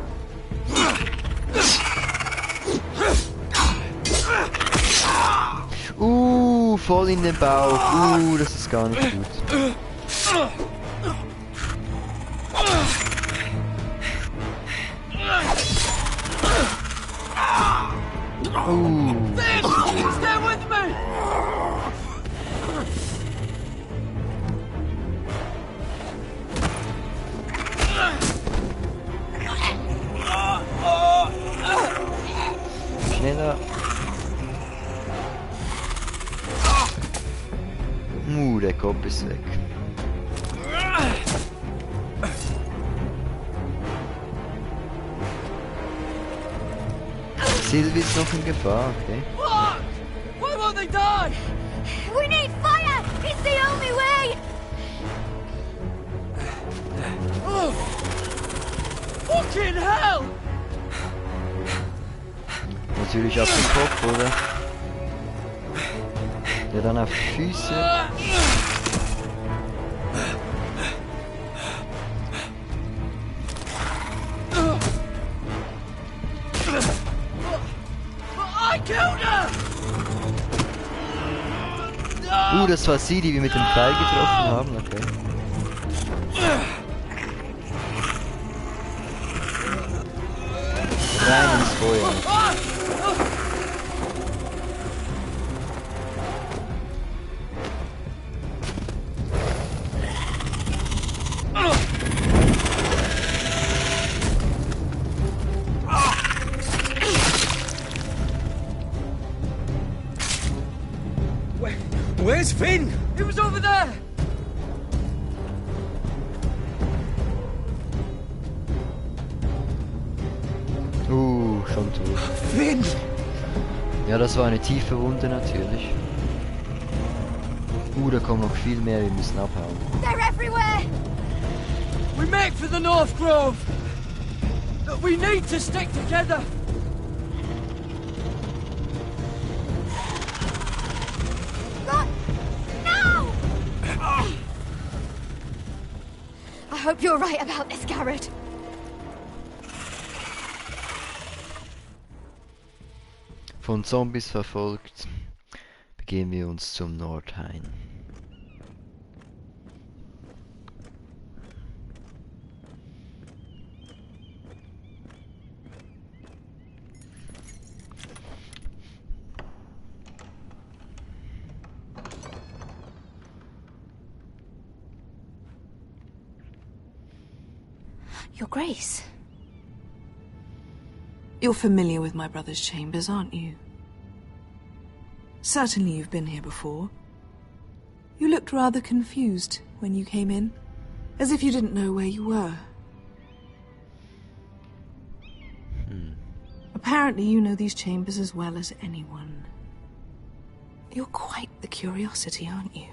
Voll in den Bauch. Das ist gar nicht gut. Stay with me! Schneller. Der Kopf ist weg. Sylvie ist noch in Gefahr, okay. Why won't they die? We need fire! It's the only way! Oh. Fucking hell! Natürlich auf den Kopf, oder? Der dann auf die Füße. I killed her! Das war sie, die wir mit dem Pfeil getroffen haben, okay. Rein ins Feuer. Where's Finn? He was over there! Schon tot. Finn! Ja, das war eine tiefe Wunde natürlich. Da kommen noch viel mehr, wir müssen abhauen. They're everywhere! We make for the North Grove! But we need to stick together! I hope you're right about this, Garrett. Von Zombies verfolgt, begeben wir uns zum Nordhain. Your Grace. You're familiar with my brother's chambers, aren't you? Certainly you've been here before. You looked rather confused when you came in, as if you didn't know where you were. Apparently you know these chambers as well as anyone. You're quite the curiosity, aren't you?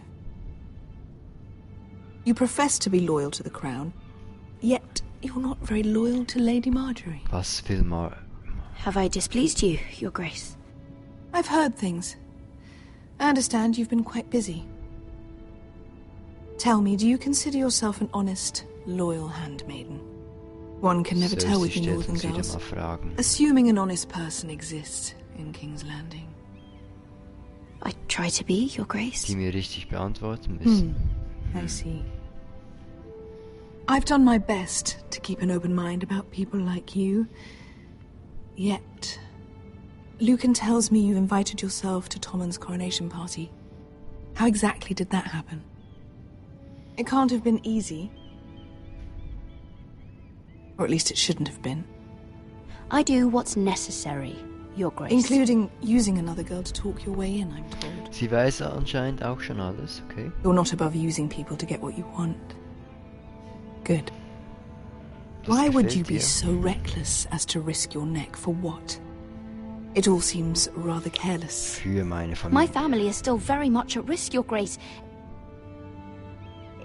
You profess to be loyal to the crown, yet you're not very loyal to Lady Marjorie. Was will Have I displeased you, Your Grace? I've heard things. I understand you've been quite busy. Tell me, do you consider yourself an honest, loyal handmaiden? One can never tell with the Northern girls. Assuming an honest person exists in King's Landing. I try to be, Your Grace. Die mir richtig beantworten müssen. I see. I've done my best to keep an open mind about people like you. Yet, Lucan tells me you invited yourself to Tommen's coronation party. How exactly did that happen? It can't have been easy. Or at least it shouldn't have been. I do what's necessary, Your Grace. Including using another girl to talk your way in, I'm told. Sie weiß anscheinend auch schon alles, okay? You're not above using people to get what you want. Good. Why would you be so reckless as to risk your neck for what? It all seems rather careless. Für meine Familie. My family is still very much at risk, Your Grace.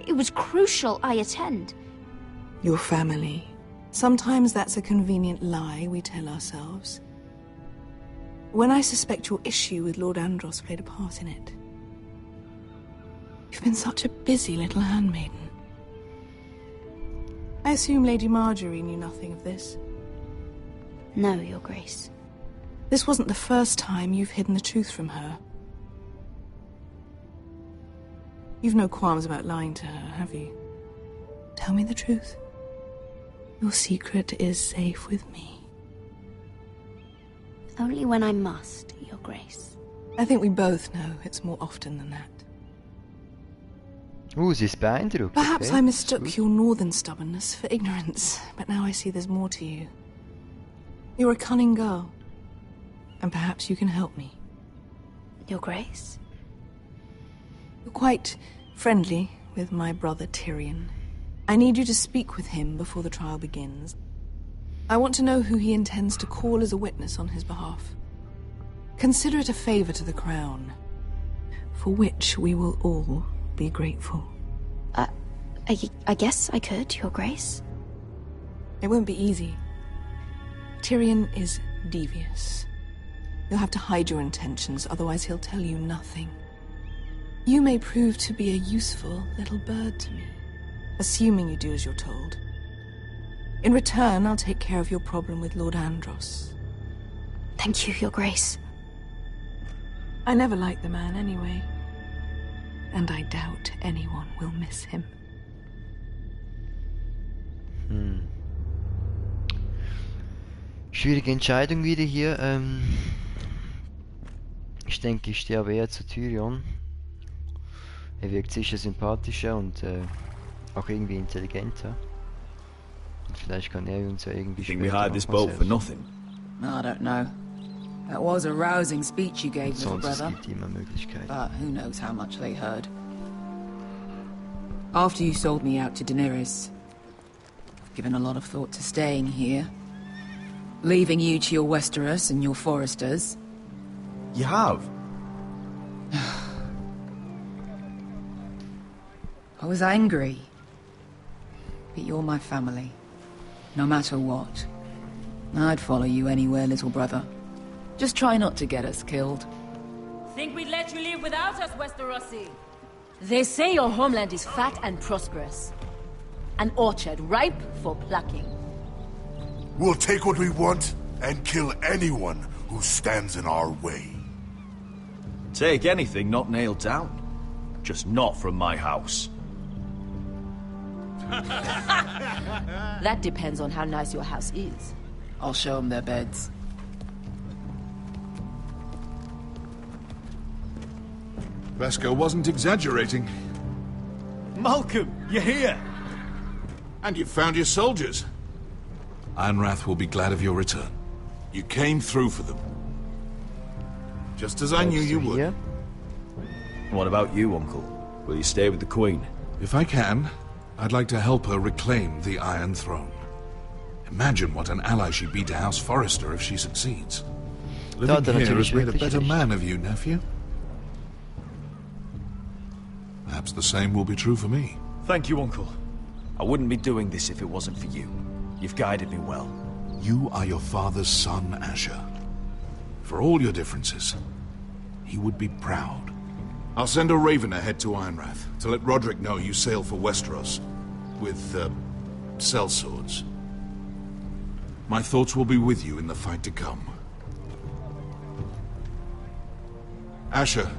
It was crucial I attend. Your family. Sometimes that's a convenient lie we tell ourselves. When I suspect your issue with Lord Andros played a part in it. You've been such a busy little handmaiden. I assume Lady Marjorie knew nothing of this. No, Your Grace. This wasn't the first time you've hidden the truth from her. You've no qualms about lying to her, have you? Tell me the truth. Your secret is safe with me. Only when I must, Your Grace. I think we both know it's more often than that. Sie ist beeindruckt. Perhaps I mistook your northern stubbornness for ignorance, but now I see there's more to you. You're a cunning girl, and perhaps you can help me. Your Grace? You're quite friendly with my brother Tyrion. I need you to speak with him before the trial begins. I want to know who he intends to call as a witness on his behalf. Consider it a favor to the crown, for which we will all be grateful. I guess I could, Your Grace. It won't be easy. Tyrion is devious. You'll have to hide your intentions, otherwise he'll tell you nothing. You may prove to be a useful little bird to me, assuming you do as you're told. In return, I'll take care of your problem with Lord Andros. Thank you, Your Grace. I never liked the man anyway. And I doubt anyone will miss him. Schwierige Entscheidung wieder hier. Ich denke, ich stehe aber eher zu Tyrion. Er wirkt sicher sympathischer und auch irgendwie intelligenter. Und vielleicht kann er uns ja irgendwie Think we hired this boat for nothing? I don't know. That was a rousing speech you gave, little Sonst brother. gibt immer Möglichkeiten. But who knows how much they heard. After you sold me out to Daenerys, I've given a lot of thought to staying here. Leaving you to your Westeros and your Forresters. You have? I was angry. But you're my family. No matter what. I'd follow you anywhere, little brother. Just try not to get us killed. Think we'd let you leave without us, Westerosi? They say your homeland is fat and prosperous. An orchard ripe for plucking. We'll take what we want and kill anyone who stands in our way. Take anything not nailed down. Just not from my house. That depends on how nice your house is. I'll show them their beds. Vasco wasn't exaggerating. Malcolm, you're here! And you've found your soldiers. Ironrath will be glad of your return. You came through for them. Just as I knew you would. What about you, Uncle? Will you stay with the Queen? If I can, I'd like to help her reclaim the Iron Throne. Imagine what an ally she'd be to Haus Forrester if she succeeds. Living here has made a better man of you, nephew. Perhaps the same will be true for me. Thank you, Uncle. I wouldn't be doing this if it wasn't for you. You've guided me well. You are your father's son, Asher. For all your differences, he would be proud. I'll send a raven ahead to Ironrath to let Roderick know you sail for Westeros with, sellswords. My thoughts will be with you in the fight to come. Asher.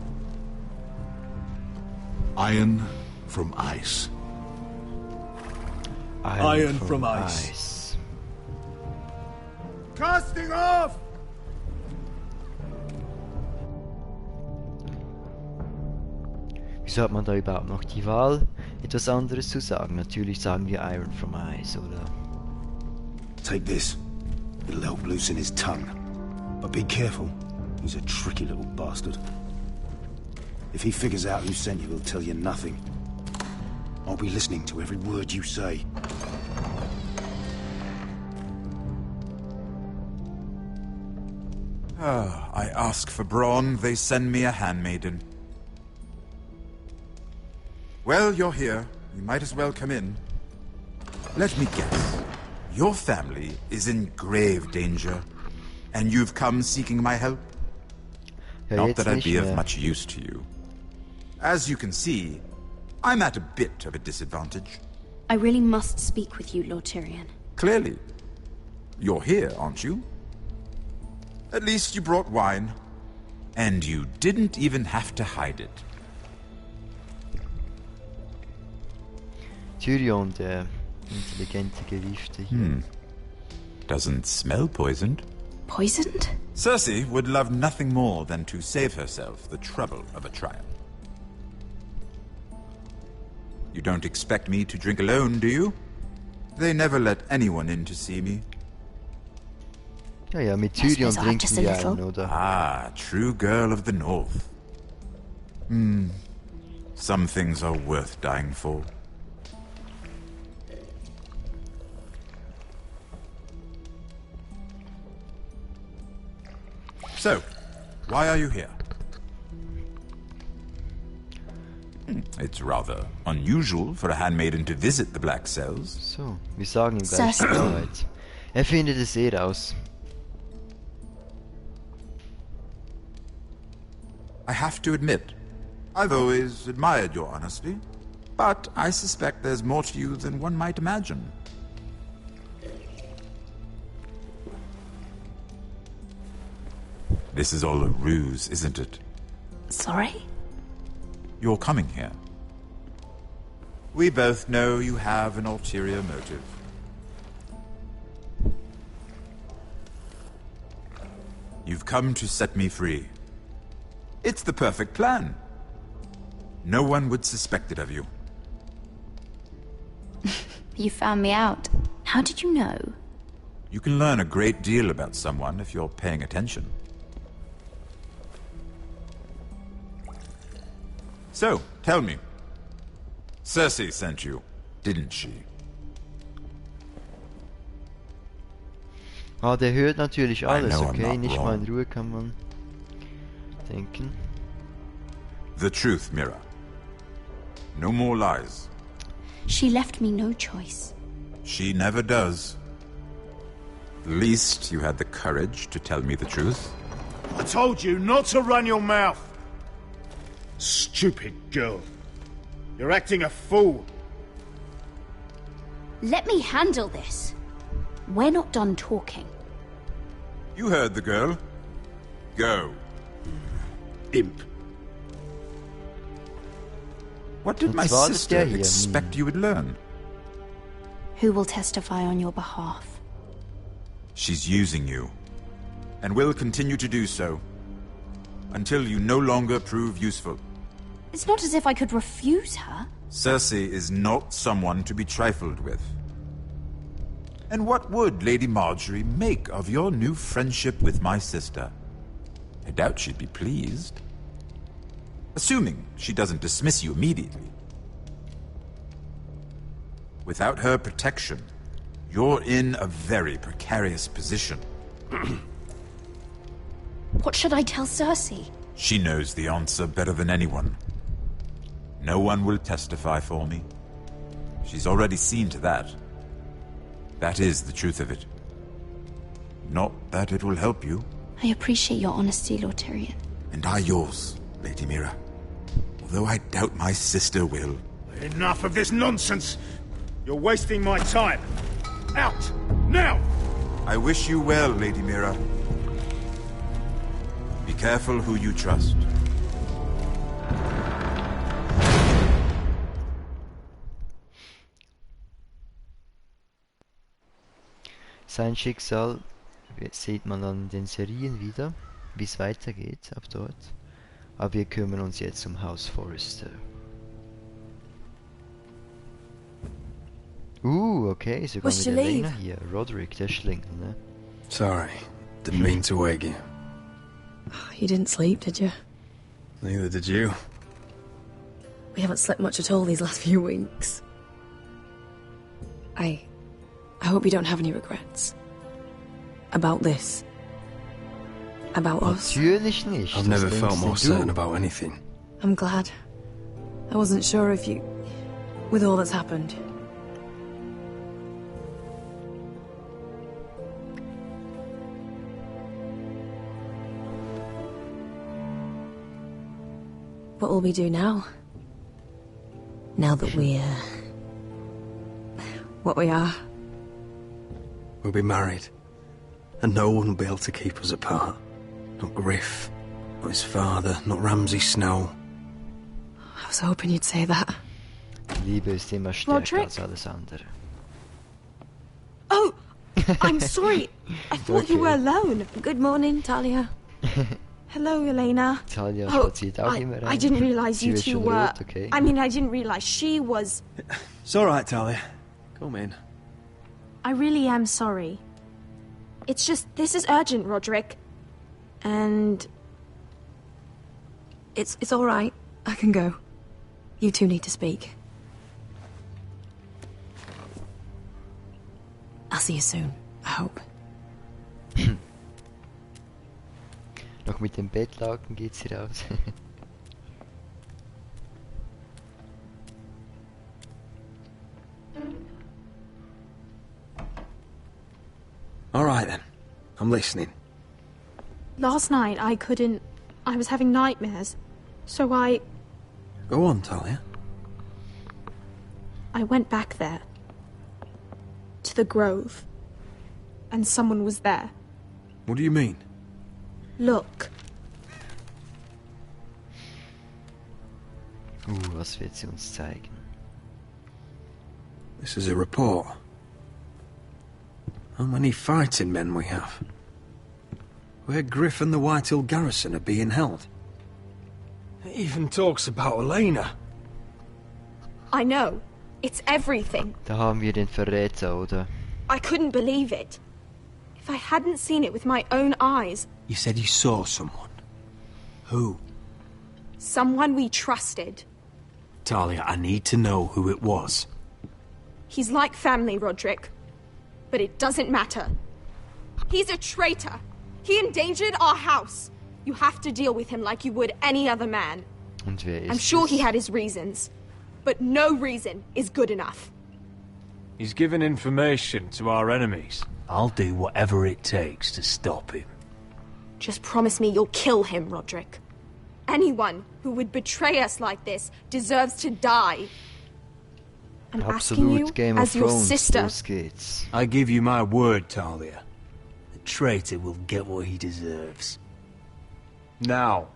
Iron from ice. Iron from ice. Casting off! Wieso hat man da überhaupt noch die Wahl, etwas anderes zu sagen? Natürlich sagen wir Iron from Ice, oder? Take this. It'll help loosen his tongue. But be careful. He's a tricky little bastard. If he figures out who sent you, he'll tell you nothing. I'll be listening to every word you say. I ask for brawn, they send me a handmaiden. Well, you're here. You might as well come in. Let me guess. Your family is in grave danger, and you've come seeking my help? Not that I'd be of much use to you. As you can see, I'm at a bit of a disadvantage. I really must speak with you, Lord Tyrion. Clearly. You're here, aren't you? At least you brought wine. And you didn't even have to hide it. Tyrion, der intelligente Gewiefte hier. Doesn't smell poisoned. Poisoned? Cersei would love nothing more than to save herself the trouble of a trial. You don't expect me to drink alone, do you? They never let anyone in to see me. Ja, ja, mit Tyrion trinken wir einen, oder? Ah, true girl of the North. Some things are worth dying for. So, why are you here? It's rather unusual for a handmaiden to visit the Black Cells. So, wir sagen ihm gleich die Wahrheit. Findet es raus. I have to admit, I've always admired your honesty, but I suspect there's more to you than one might imagine. This is all a ruse, isn't it? Sorry? You're coming here. We both know you have an ulterior motive. You've come to set me free. It's the perfect plan. No one would suspect it of you. You found me out. How did you know? You can learn a great deal about someone if you're paying attention. So, tell me. Cersei sent you, didn't she? Ah, der hört natürlich alles, I know okay? I'm not Nicht mal in wrong. Ruhe kann man denken. The truth, Mira. No more lies. She left me no choice. She never does. At least you had the courage to tell me the truth. I told you not to run your mouth. Stupid girl. You're acting a fool. Let me handle this. We're not done talking. You heard the girl. Go. Imp. What did my sister expect you would learn? Who will testify on your behalf? She's using you. And will continue to do so. Until you no longer prove useful. It's not as if I could refuse her. Cersei is not someone to be trifled with. And what would Lady Marjorie make of your new friendship with my sister? I doubt she'd be pleased. Assuming she doesn't dismiss you immediately. Without her protection, you're in a very precarious position. What should I tell Cersei? She knows the answer better than anyone. No one will testify for me. She's already seen to that. That is the truth of it. Not that it will help you. I appreciate your honesty, Lord Tyrion. And I yours, Lady Mira. Although I doubt my sister will. Enough of this nonsense! You're wasting my time! Out! Now! I wish you well, Lady Mira. Be careful who you trust. Sein Schicksal sieht man dann in den Serien wieder, wie es weitergeht ab dort. Aber wir kümmern uns jetzt um Haus Forrester. Okay, sogar What's mit your Elena leave? hier. Roderick, der Schlingel, ne? Sorry, didn't mean to wake you. You didn't sleep, did you? Neither did you. We haven't slept much at all these last few weeks. I hope you don't have any regrets. About this. About us. Natürlich nicht. I've never felt more certain about anything. I'm glad. I wasn't sure if you... with all that's happened. What will we do now? Now that we're... what we are? We'll be married, and no one will be able to keep us apart. Not Griff, not his father, not Ramsay Snow. I was hoping you'd say that. Liebe ist immer stärker Roderick? als alles andere. Oh! I'm sorry. I thought you were alone. Good morning, Talia. Hello, Elena. Talia spaziert auch immer rein. I didn't realize Sie you wird two schon were... rot, okay. I mean, I didn't realize she was... It's all right, Talia. Come in. I really am sorry. It's just, this is urgent, Roderick. And... It's all right. I can go. You two need to speak. I'll see you soon, I hope. Noch mit dem Bettlaken geht sie raus. All right then. I'm listening. Last night, I was having nightmares. So I Go on, Talia. went back there. To the grove. And someone was there. What do you mean? Look. Was wird sie uns zeigen? This is a report. How many fighting men we have? Where Griff and the Whitehill garrison are being held. It even talks about Elena. I know. It's everything. Da haben wir den Verräter, oder? I couldn't believe it. If I hadn't seen it with my own eyes... You said you saw someone. Who? Someone we trusted. Talia, I need to know who it was. He's like family, Roderick. But it doesn't matter. He's a traitor. He endangered our house. You have to deal with him like you would any other man. Und wer ist I'm sure es? he had his reasons. But no reason is good enough. He's given information to our enemies. I'll do whatever it takes to stop him. Just promise me you'll kill him, Roderick. Anyone who would betray us like this deserves to die. I'm asking you, Absolut Game of as your Thrones, sister... los geht's. I give you my word, Talia. The traitor will get what he deserves. Now.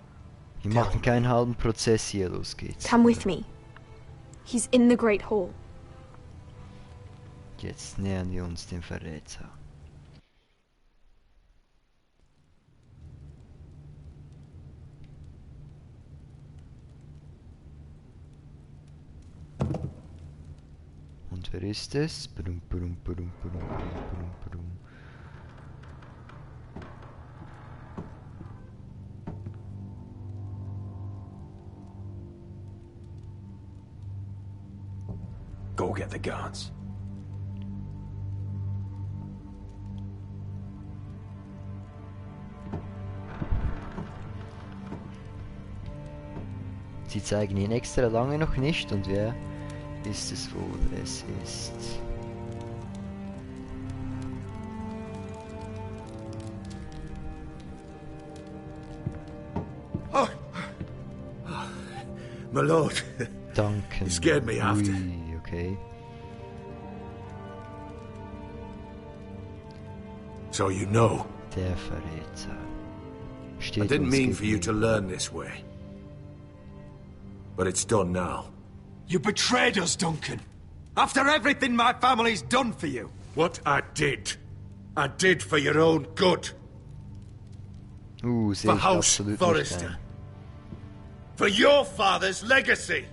Wir machen keinen halben Prozess hier, los geht's. Come with me. He's in the Great Hall. Jetzt nähern wir uns dem Verräter. Und wer ist es? Badum, badum, badum, badum, badum, badum. Go get the guards. Sie zeigen ihn extra lange noch nicht und wer ist es wohl? Es ist... Oh. My lord. Duncan. You scared me after. Ui, okay. So you know. Der Verräter. I didn't mean for you to learn this way. But it's done now. You betrayed us, Duncan. After everything my family's done for you. What I did for your own good. Sehe For ich Haus absolut nicht Forrester. ein. For your father's legacy.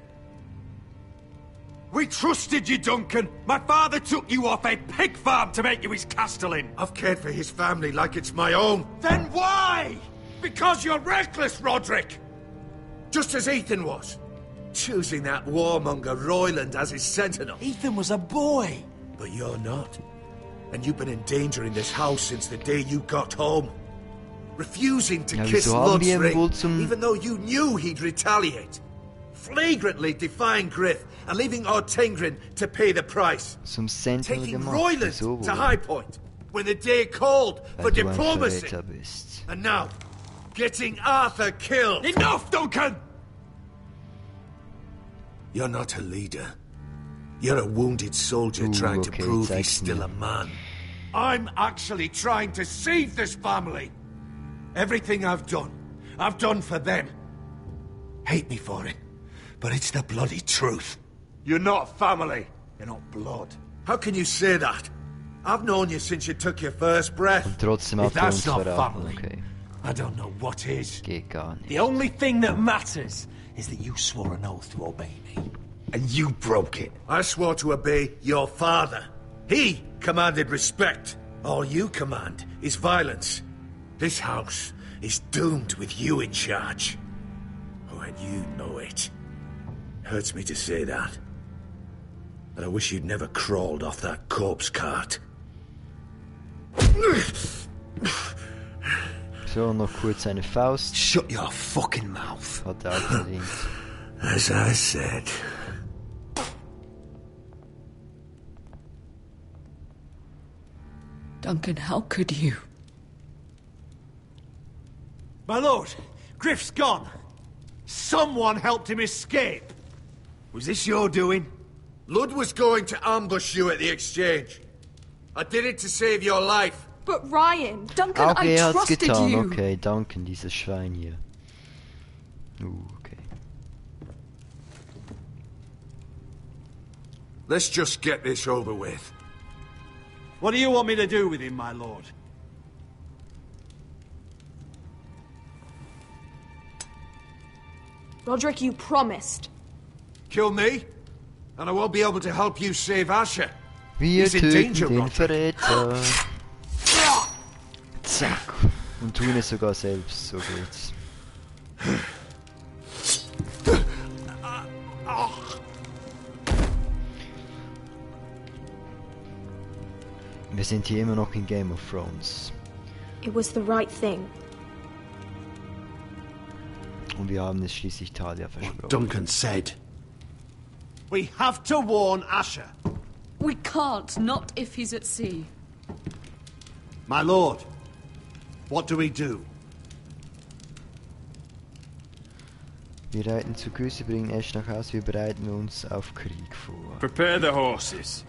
We trusted you, Duncan. My father took you off a pig farm to make you his castellan. I've cared for his family like it's my own. Then why? Because you're reckless, Roderick! Just as Ethan was. Choosing that warmonger Royland as his sentinel. Ethan was a boy. But you're not. And you've been in danger in this house since the day you got home. Refusing to kiss wieso haben Lud's wir ihn ring, wohl zum... even though you knew he'd retaliate. Flagrantly defying Griff and leaving Ortengrin to pay the price. Zum Sentinel Taking gemacht, Royland wieso wohl? to High Point when the day called for Weil du ein diplomacy. Verräter bist. And now, getting Arthur killed. Enough, Duncan! You're not a leader. You're a wounded soldier trying to prove he's still a man. I'm actually trying to save this family. Everything I've done for them. Hate me for it, but it's the bloody truth. You're not family. You're not blood. How can you say that? I've known you since you took your first breath. Und trotzdem If hat er uns that's not verraten. family, Okay. I don't know what is. Geht gar nicht. The only thing that matters is that you swore an oath to obey me. And you broke it. I swore to obey your father. He commanded respect. All you command is violence. This house is doomed with you in charge. Oh, and you know it. Hurts me to say that. But I wish you'd never crawled off that corpse cart. So, noch kurz eine Faust. Shut your fucking mouth. Hat er auch verdient. As I said. Duncan, how could you? My lord, Griff's gone. Someone helped him escape. Was this your doing? Lud was going to ambush you at the exchange. I did it to save your life. But Ryan, Duncan, Okay, er I hat's trusted getan. you. Okay, Duncan, dieses Schwein hier. Okay. Let's just get this over with. What do you want me to do with him, my lord? Roderick, you promised. Kill me, and I won't be able to help you save Asher. Wir He's in töten danger, den Roderick. Verräter. Zack. Und tun es sogar selbst. So geht's. Wir sind hier immer noch in Game of Thrones. It was the right thing. Und wir haben es schließlich Talia versprochen. Duncan said. We have to warn Asher. We can't, not if he's at sea. My lord, what do we do? Wir reiten zur Küste, bringen Ash nach Haus, wir bereiten uns auf Krieg vor. Prepare the horses.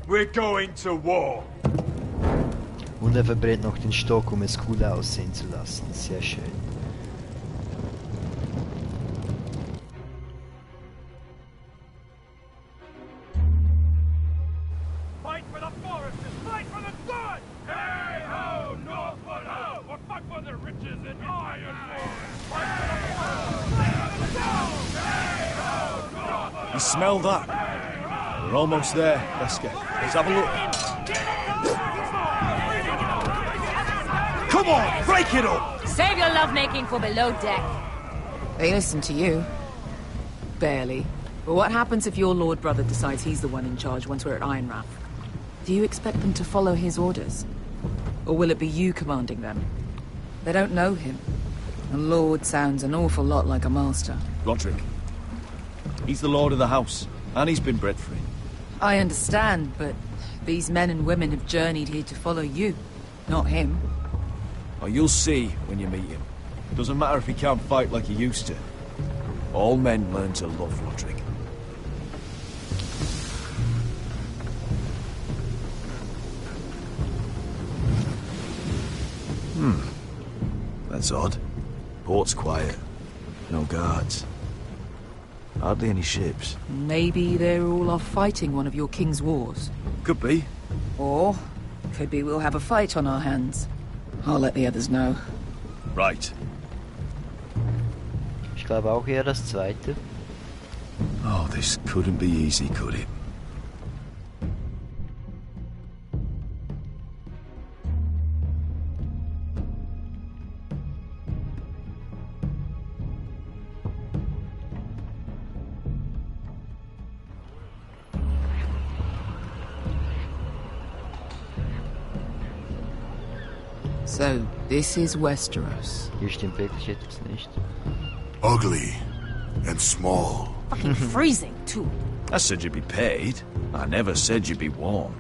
We're going to war. Und er verbrennt noch den Stock, um es cool aussehen zu lassen. Sehr schön. Fight for the Foresters! Fight for the sword! Hey ho, Northwood ho! Or fight for the riches in Ironwood! Fight for the sword! Fight for the sword! Hey ho, Northwood! You smell that? We're almost there. Let's have a look. Come on, break it up! Save your lovemaking for below deck. They listen to you. Barely. But what happens if your lord brother decides he's the one in charge once we're at Ironrath? Do you expect them to follow his orders? Or will it be you commanding them? They don't know him. A lord sounds an awful lot like a master. Roderick. He's the lord of the house, and he's been bred for it. I understand, but these men and women have journeyed here to follow you, not him. Oh, you'll see when you meet him. Doesn't matter if he can't fight like he used to. All men learn to love Roderick. That's odd. Port's quiet. No guards. Hardly any ships. Maybe they're all off fighting one of your king's wars. Could be. Or could be we'll have a fight on our hands. I'll let the others know. Right. Ich glaube auch eher das zweite. Oh, this couldn't be easy, could it? So, this is Westeros. Hier stimmt wirklich etwas nicht. Ugly and small. Fucking freezing, too. I said you'd be paid. I never said you'd be warm.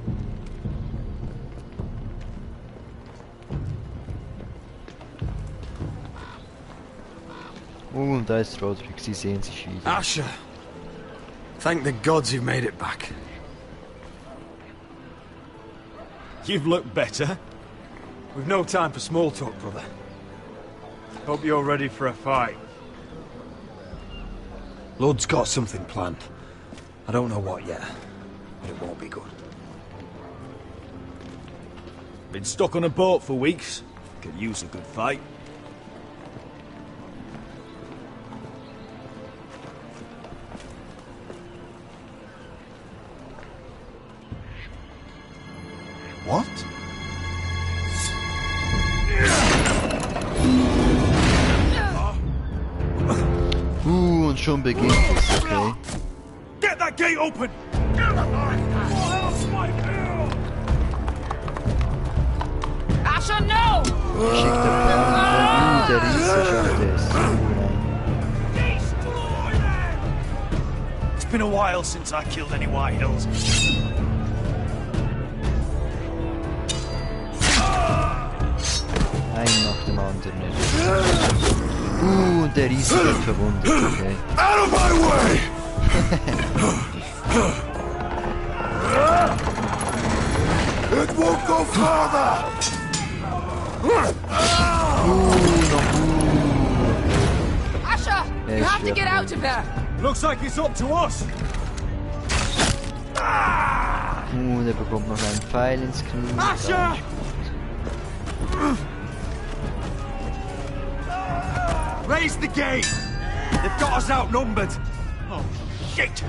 Und da ist Roderick, sie sehen sich wieder. Asher! Thank the gods you've made it back. You've looked better. We've no time for small talk, brother. Hope you're ready for a fight. Lord's got something planned. I don't know what yet, but it won't be good. Been stuck on a boat for weeks. Could use a good fight. What? Und schon beginnt es, okay. Get that gate open! Asher, no! Geschickter Plan, der Riese schafft es. It's been a while since I killed any White Hills. Ein nach dem anderen. Und der Riese wird verwundet, okay. Out of my way! It won't go further! Asher, you have to get out of there! Looks like it's up to us! Der bekommt noch einen Pfeil ins Knie. Asher! Raise the gate! They've got us outnumbered! Oh, shit!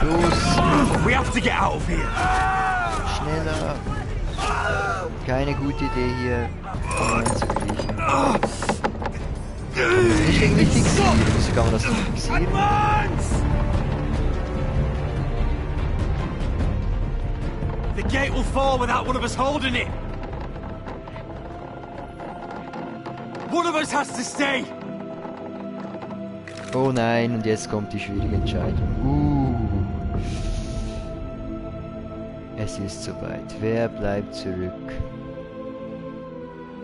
Los! We have to get out of here! Schneller! Keine gute Idee hier, einzukriechen. Kann man das nicht irgendwie fixieren? Wieso kann man das nicht fixieren? The gate will fall without one of us holding it! One of us has to stay! Oh nein, und jetzt kommt die schwierige Entscheidung. Es ist soweit. Wer bleibt zurück?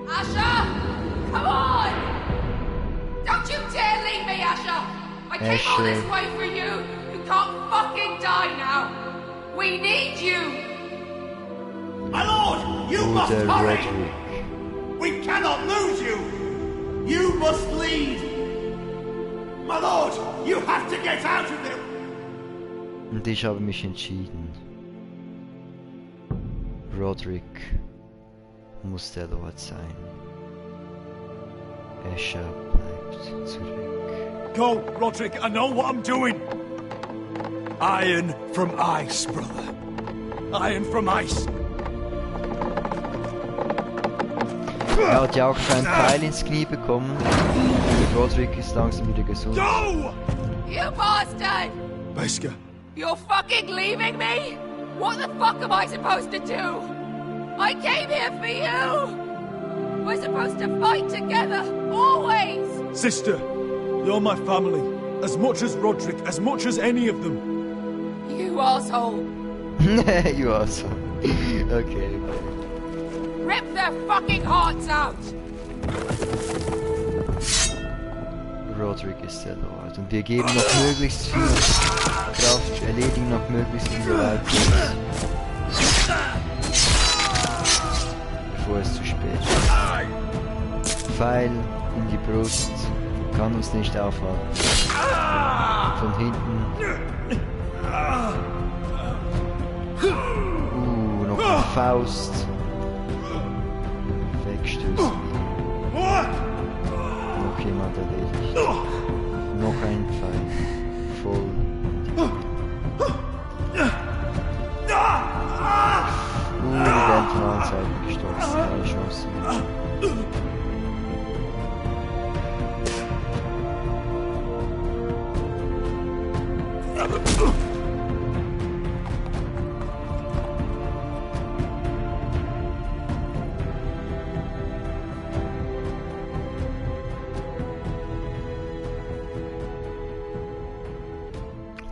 Asher! Come on! Don't you dare leave me, Asher! I came all this way for you! You can't fucking die now! We need you! My lord! You must hurry! We cannot lose you! You must lead! My lord! You have to get out of there! Und ich habe mich entschieden. Roderick muss der Lord sein. Asher bleibt zurück. Go, Roderick! I know what I'm doing! Iron from ice, brother. Iron from ice. Er hat ja auch keinen Pfeil ins Knie bekommen. Roderick ist langsam wieder gesund. Go! You bastard! Wesker. You're fucking leaving me? What the fuck am I supposed to do? I came here for you! We're supposed to fight together, always! Sister, you're my family. As much as Roderick, as much as any of them. You asshole! You asshole. Okay. Rip their fucking hearts out! Roderick ist der Lord. Und wir geben noch möglichst viel Kraft, erledigen noch möglichst viel Gewalt, bevor es zu spät ist. Pfeil in die Brust kann uns nicht aufhalten. Von hinten. Noch eine Faust. Wegstößen. Noch jemand erledigt. Noch ein Pfeil. Voll. Die werden von allen Seiten gestoßen. Keine Chance.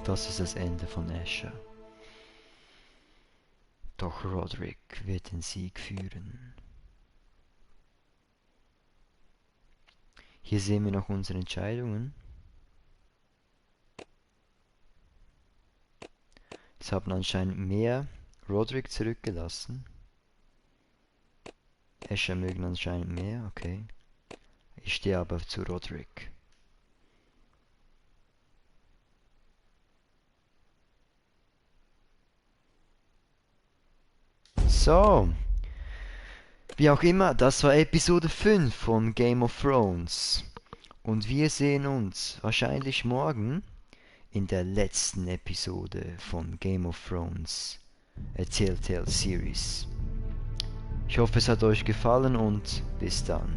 Das ist das Ende von Asher. Doch Roderick wird den Sieg führen. Hier sehen wir noch unsere Entscheidungen. Es haben anscheinend mehr Roderick zurückgelassen. Asher mögen anscheinend mehr, okay. Ich stehe aber zu Roderick. So, wie auch immer, das war Episode 5 von Game of Thrones. Und wir sehen uns wahrscheinlich morgen in der letzten Episode von Game of Thrones Telltale Series. Ich hoffe, es hat euch gefallen und bis dann.